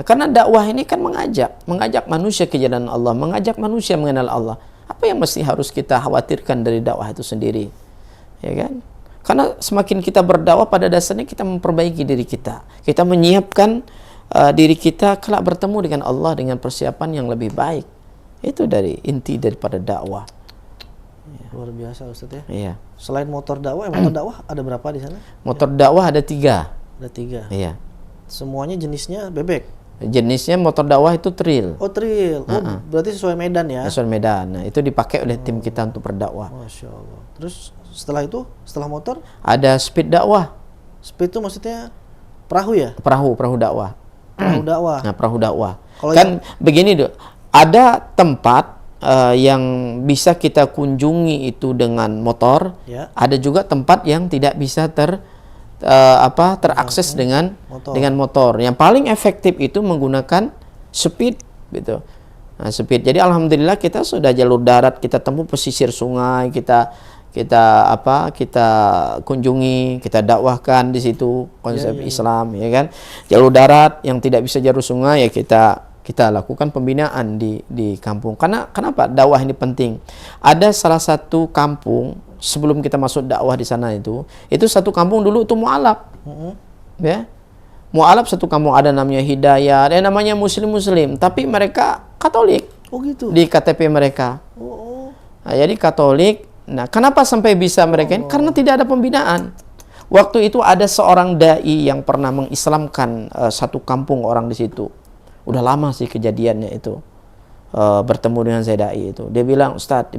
Nah, karena dakwah ini kan mengajak manusia ke jalan Allah, mengajak manusia mengenal Allah. Apa yang mesti harus kita khawatirkan dari dakwah itu sendiri, ya kan? Karena semakin kita berdakwah, pada dasarnya kita memperbaiki diri kita, kita menyiapkan diri kita kelak bertemu dengan Allah dengan persiapan yang lebih baik. Itu dari inti daripada dakwah. Luar biasa Ustadz ya. Iya. Selain motor dakwah, motor dakwah ada berapa di sana? Motor dakwah ada 3. Ada 3. Iya. Semuanya jenisnya bebek. Jenisnya motor dakwah itu trail. Oh, trail. Berarti sesuai medan ya? Sesuai medan. Nah, itu dipakai oleh tim kita untuk berdakwah. Masya Allah. Terus setelah itu, setelah motor? Ada speed dakwah. Speed itu maksudnya perahu ya? Perahu dakwah. Perahu dakwah. Nah, perahu dakwah. Kalau kan begini, ada tempat yang bisa kita kunjungi itu dengan motor. Ya. Ada juga tempat yang tidak bisa terakses dengan motor. Yang paling efektif itu menggunakan speed gitu. Nah, speed. Jadi alhamdulillah kita sudah jalur darat, kita tempuh pesisir sungai, kita kunjungi, kita dakwahkan di situ konsep Islam, ya kan. Jalur darat yang tidak bisa jalur sungai, ya kita lakukan pembinaan di kampung. Karena kenapa dakwah ini penting? Ada salah satu kampung sebelum kita masuk dakwah di sana itu satu kampung dulu itu mu'alaf. Ya. Mu'alaf satu kampung, ada namanya Hidayah, ada namanya Muslim, tapi mereka Katolik. Oh gitu. Di KTP mereka. Nah, jadi Katolik. Nah, kenapa sampai bisa mereka ini? Karena tidak ada pembinaan. Waktu itu ada seorang dai yang pernah mengislamkan satu kampung orang di situ. Udah lama sih kejadiannya itu. Bertemu dengan saya dai itu. Dia bilang, Ustadz,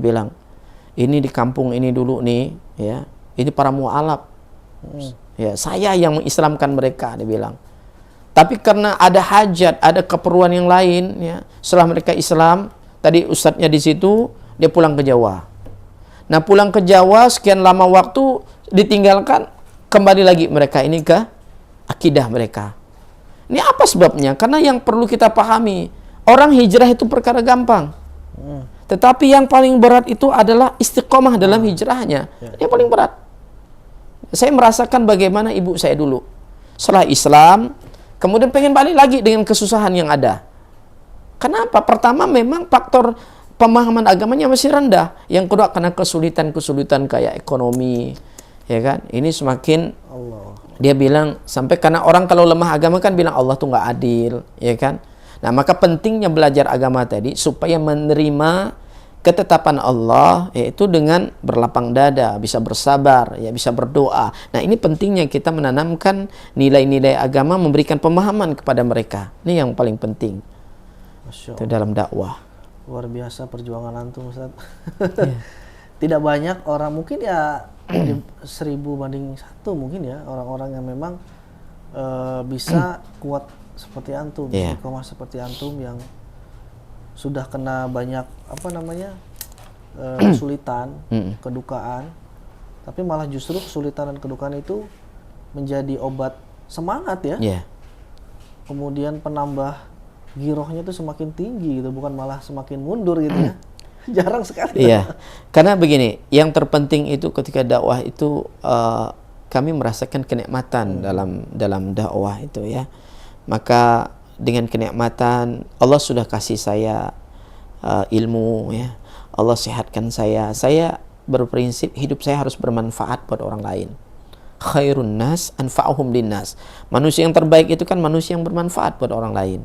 ini di kampung ini dulu nih, ya, ini para mu'alaf. Ya, saya yang mengislamkan mereka, dia bilang. Tapi karena ada hajat, ada keperluan yang lain, ya, setelah mereka Islam, tadi ustadznya di situ, dia pulang ke Jawa. Nah, pulang ke Jawa sekian lama waktu ditinggalkan, kembali lagi mereka ini ke akidah mereka. Ini apa sebabnya? Karena yang perlu kita pahami, orang hijrah itu perkara gampang. Tetapi yang paling berat itu adalah istiqomah dalam hijrahnya. Yang paling berat. Saya merasakan bagaimana ibu saya dulu. Setelah Islam, kemudian pengen balik lagi dengan kesusahan yang ada. Kenapa? Pertama memang faktor pemahaman agamanya masih rendah. Yang kedua karena kesulitan-kesulitan kayak ekonomi, ya kan? Ini semakin Allah. dia bilang sampai karena orang kalau lemah agama kan bilang Allah tuh nggak adil, ya kan? Nah, maka pentingnya belajar agama tadi supaya menerima ketetapan Allah, yaitu dengan berlapang dada, bisa bersabar, ya bisa berdoa. Nah, ini pentingnya kita menanamkan nilai-nilai agama, memberikan pemahaman kepada mereka. Ini yang paling penting. Masya Itu Allah. dalam dakwah. Luar biasa perjuangan antum, Ustaz. Iya. Tidak banyak orang, mungkin ya 1000 banding 1 mungkin ya, orang-orang yang memang bisa kuat seperti antum, Iya. istiqomah seperti antum yang sudah kena banyak kesulitan, kedukaan, tapi malah justru kesulitan dan kedukaan itu menjadi obat semangat ya. Iya. Kemudian penambah girohnya itu semakin tinggi gitu, bukan malah semakin mundur gitu ya. Jarang sekali. Iya. Karena begini, yang terpenting itu ketika dakwah itu kami merasakan kenikmatan dalam dakwah itu ya. Maka dengan kenikmatan Allah sudah kasih saya ilmu ya. Allah sehatkan saya. Saya berprinsip hidup saya harus bermanfaat buat orang lain. Khairun nas anfa'uhum linnas. Manusia yang terbaik itu kan manusia yang bermanfaat buat orang lain.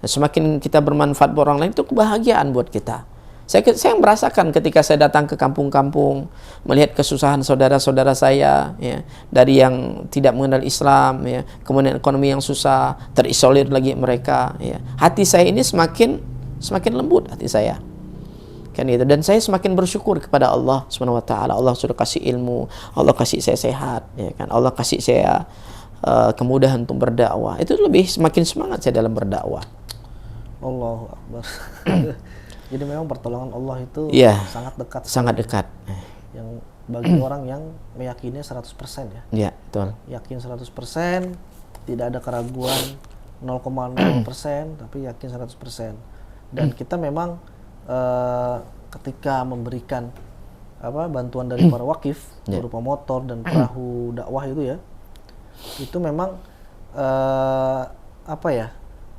Nah, semakin kita bermanfaat buat orang lain itu kebahagiaan buat kita. Saya merasakan ketika saya datang ke kampung-kampung, melihat kesusahan saudara-saudara saya, ya, dari yang tidak mengenal Islam, ya, kemudian ekonomi yang susah, terisolir lagi mereka, ya. Hati saya ini semakin lembut hati saya, kan itu. Dan saya semakin bersyukur kepada Allah Subhanahu Wa Taala. Allah sudah kasih ilmu, Allah kasih saya sehat, ya kan. Allah kasih saya kemudahan untuk berdakwah. Itu lebih semakin semangat saya dalam berdakwah. Allahu Akbar. Jadi memang pertolongan Allah itu Iya, sangat dekat. sangat dekat. Yang bagi orang yang meyakini 100% ya. Ya, betul. Yakin 100%, tidak ada keraguan 0,0%, tapi yakin 100%. Dan kita memang ketika memberikan bantuan dari para wakif berupa motor dan perahu dakwah itu ya, itu memang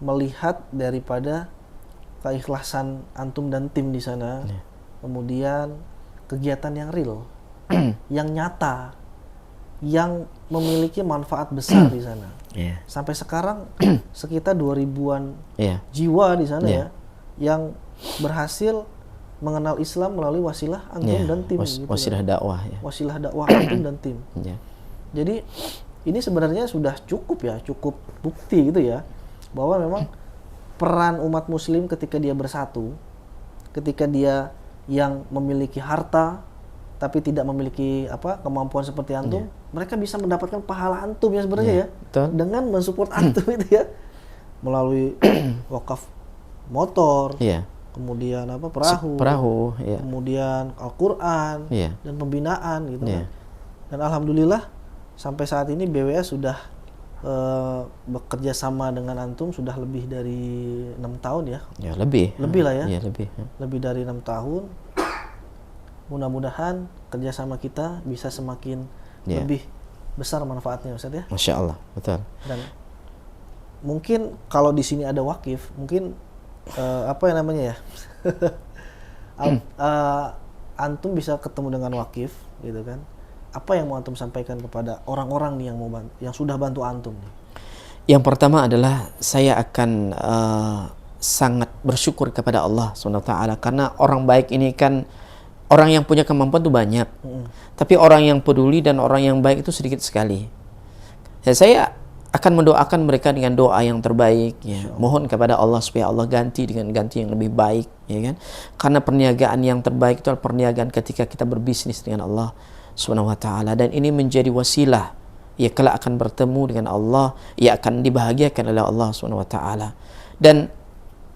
melihat daripada keikhlasan antum dan tim di sana, kemudian kegiatan yang real, yang nyata, yang memiliki manfaat besar di sana. Sampai sekarang sekitar 2000-an jiwa di sana ya, yang berhasil mengenal Islam melalui wasilah antum dan tim. Wasilah dakwah ya. Wasilah dakwah antum dan tim. Jadi ini sebenarnya sudah cukup bukti gitu ya, bahwa memang peran umat muslim ketika dia bersatu, ketika dia yang memiliki harta tapi tidak memiliki kemampuan seperti antum, mereka bisa mendapatkan pahala antum ya sebenarnya ya, dengan mensupport antum itu ya, melalui wakaf motor, kemudian perahu, kemudian Al-Quran dan pembinaan gitu kan. Dan alhamdulillah sampai saat ini BWS sudah bekerja sama dengan antum sudah lebih dari 6 tahun ya. Ya, lebih lah ya. Ya, lebih dari 6 tahun. Mudah-mudahan kerjasama kita bisa semakin lebih besar manfaatnya, Ustaz ya. Masya Allah, betul. Dan mungkin kalau di sini ada wakif, mungkin antum bisa ketemu dengan wakif gitu kan. Apa yang mau antum sampaikan kepada orang-orang nih yang sudah bantu antum nih? Yang pertama adalah saya akan sangat bersyukur kepada Allah SWT, karena orang baik ini kan orang yang punya kemampuan itu banyak, tapi orang yang peduli dan orang yang baik itu sedikit sekali. Saya akan mendoakan mereka dengan doa yang terbaik ya. Mohon kepada Allah supaya Allah ganti dengan ganti yang lebih baik ya kan. Karena perniagaan yang terbaik itu adalah perniagaan ketika kita berbisnis dengan Allah Subhanahu wa taala, dan ini menjadi wasilah ia kelak akan bertemu dengan Allah, ia akan dibahagiakan oleh Allah Subhanahu wa taala. Dan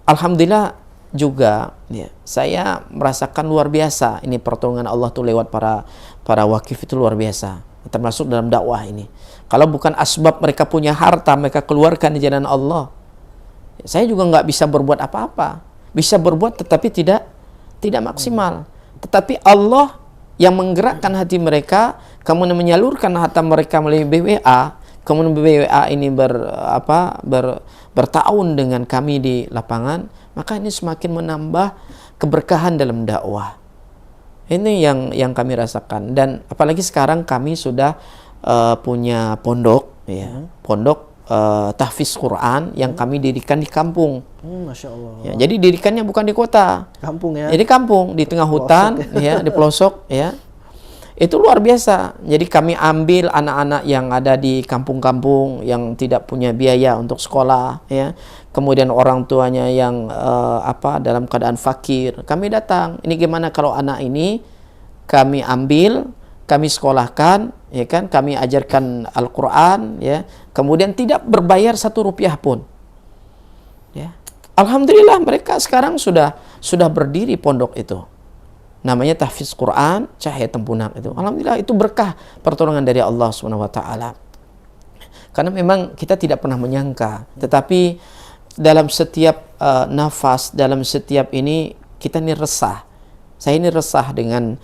alhamdulillah juga ya, saya merasakan luar biasa ini pertolongan Allah tuh lewat para wakif itu luar biasa, termasuk dalam dakwah ini. Kalau bukan asbab mereka punya harta mereka keluarkan di jalan Allah, saya juga nggak bisa berbuat apa-apa. Bisa berbuat tetapi tidak maksimal. Tetapi Allah yang menggerakkan hati mereka, kemudian menyalurkan harta mereka melalui BWA, kemudian BWA ini bertahun dengan kami di lapangan, maka ini semakin menambah keberkahan dalam dakwah. Ini yang kami rasakan, dan apalagi sekarang kami sudah punya pondok, ya, pondok tahfiz Quran yang kami dirikan di kampung. Masya Allah. Ya, jadi dirikannya bukan di kota, Kampung ya. jadi kampung di tengah hutan, ya, di pelosok, ya. Itu luar biasa. Jadi kami ambil anak-anak yang ada di kampung-kampung yang tidak punya biaya untuk sekolah, ya. Kemudian orang tuanya yang dalam keadaan fakir. Kami datang. Ini gimana kalau anak ini kami ambil, kami sekolahkan, ya kan? Kami ajarkan Al-Qur'an, ya. Kemudian tidak berbayar 1 rupiah pun. Ya. Alhamdulillah mereka sekarang sudah berdiri pondok itu. Namanya tahfiz Quran Cahaya Tempunak itu. Alhamdulillah itu berkah pertolongan dari Allah Subhanahu wa taala. Karena memang kita tidak pernah menyangka, tetapi dalam setiap nafas, dalam setiap ini kita ini resah. Saya ini resah dengan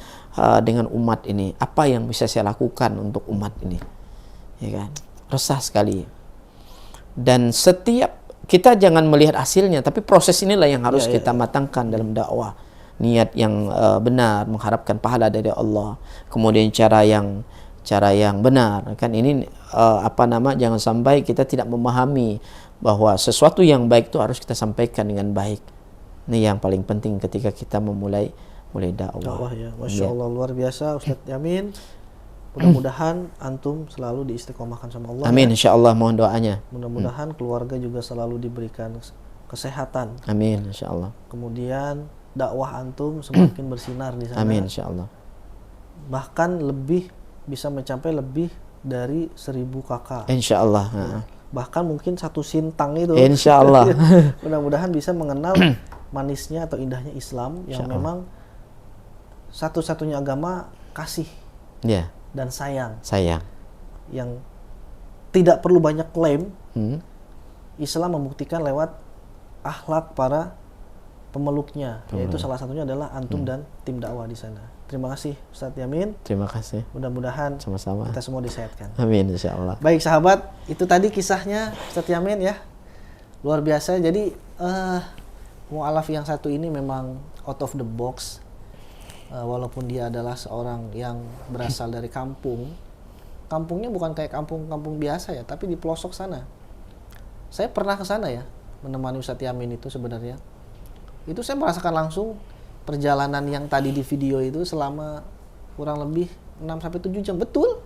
umat ini. Apa yang bisa saya lakukan untuk umat ini? Ya kan? Resah sekali. Dan setiap kita jangan melihat hasilnya, tapi proses inilah yang harus kita matangkan dalam dakwah. Niat yang benar, mengharapkan pahala dari Allah, kemudian cara yang benar, kan ini jangan sampai kita tidak memahami bahwa sesuatu yang baik itu harus kita sampaikan dengan baik. Ini yang paling penting ketika kita memulai dakwah. Ya, Masya Allah, luar biasa Ustadz Yamin. Mudah-mudahan antum selalu diistiqomahkan sama Allah. Amin, insya Allah, mohon doanya. Mudah-mudahan keluarga juga selalu diberikan kesehatan. Amin, insya Allah. Kemudian dakwah antum semakin bersinar di sana. Amin, insya Allah. Bahkan bisa mencapai lebih dari 1000 kakak. Insya Allah. Bahkan mungkin 1 sintang itu. Insya Allah. Mudah-mudahan bisa mengenal manisnya atau indahnya Islam yang memang satu-satunya agama kasih dan sayang. Yang tidak perlu banyak klaim. Islam membuktikan lewat akhlak para pemeluknya, yaitu salah satunya adalah antum dan tim dakwah di sana. Terima kasih Ustadz Yamin. Terima kasih. Mudah-mudahan sama-sama kita semua disehatkan. Amin, insya Allah. Baik sahabat, itu tadi kisahnya Ustadz Yamin ya. Luar biasa. Jadi mu'alaf yang satu ini memang out of the box. Walaupun dia adalah seorang yang berasal dari kampung. Kampungnya bukan kayak kampung-kampung biasa ya, tapi di pelosok sana. Saya pernah ke sana ya, menemani Ustadz Yamin itu sebenarnya. Itu saya merasakan langsung perjalanan yang tadi di video itu selama kurang lebih 6-7 jam. Betul.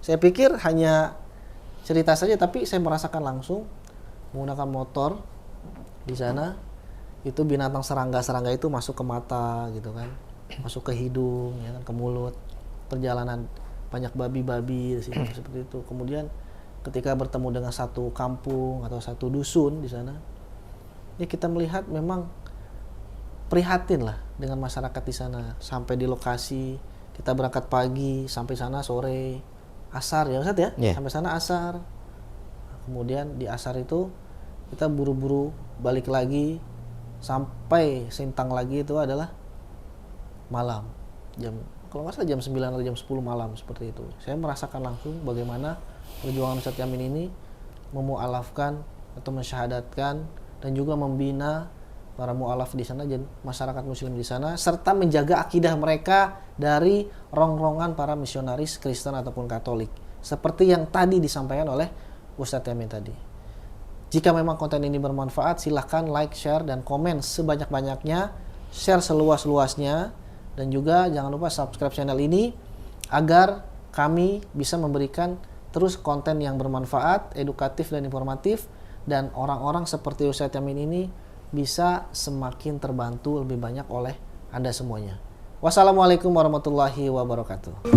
Saya pikir hanya cerita saja, tapi saya merasakan langsung menggunakan motor di sana. Itu binatang serangga itu masuk ke mata gitu kan. Masuk ke hidung, ya kan, ke mulut. Perjalanan banyak babi-babi di sini seperti itu. Kemudian ketika bertemu dengan satu kampung atau satu dusun di sana, ya kita melihat memang prihatin lah dengan masyarakat di sana. Sampai di lokasi kita berangkat pagi, sampai sana sore asar ya Ustaz ya. Sampai sana asar. Kemudian di asar itu kita buru-buru balik lagi sampai sintang lagi itu adalah malam. Kalau nggak salah jam 9 atau jam 10 malam seperti itu. Saya merasakan langsung bagaimana perjuangan Ustadz Yamin ini memu'alafkan atau mensyahadatkan dan juga membina para mu'alaf di sana dan masyarakat muslim di sana, serta menjaga akidah mereka dari rongrongan para misionaris Kristen ataupun Katolik, seperti yang tadi disampaikan oleh Ustadz Yamin tadi. Jika memang konten ini bermanfaat, silahkan like, share, dan komen sebanyak-banyaknya, share seluas-luasnya, dan juga jangan lupa subscribe channel ini agar kami bisa memberikan terus konten yang bermanfaat, edukatif, dan informatif, dan orang-orang seperti Ustadz Yamin ini bisa semakin terbantu lebih banyak oleh Anda semuanya. Wassalamualaikum warahmatullahi wabarakatuh.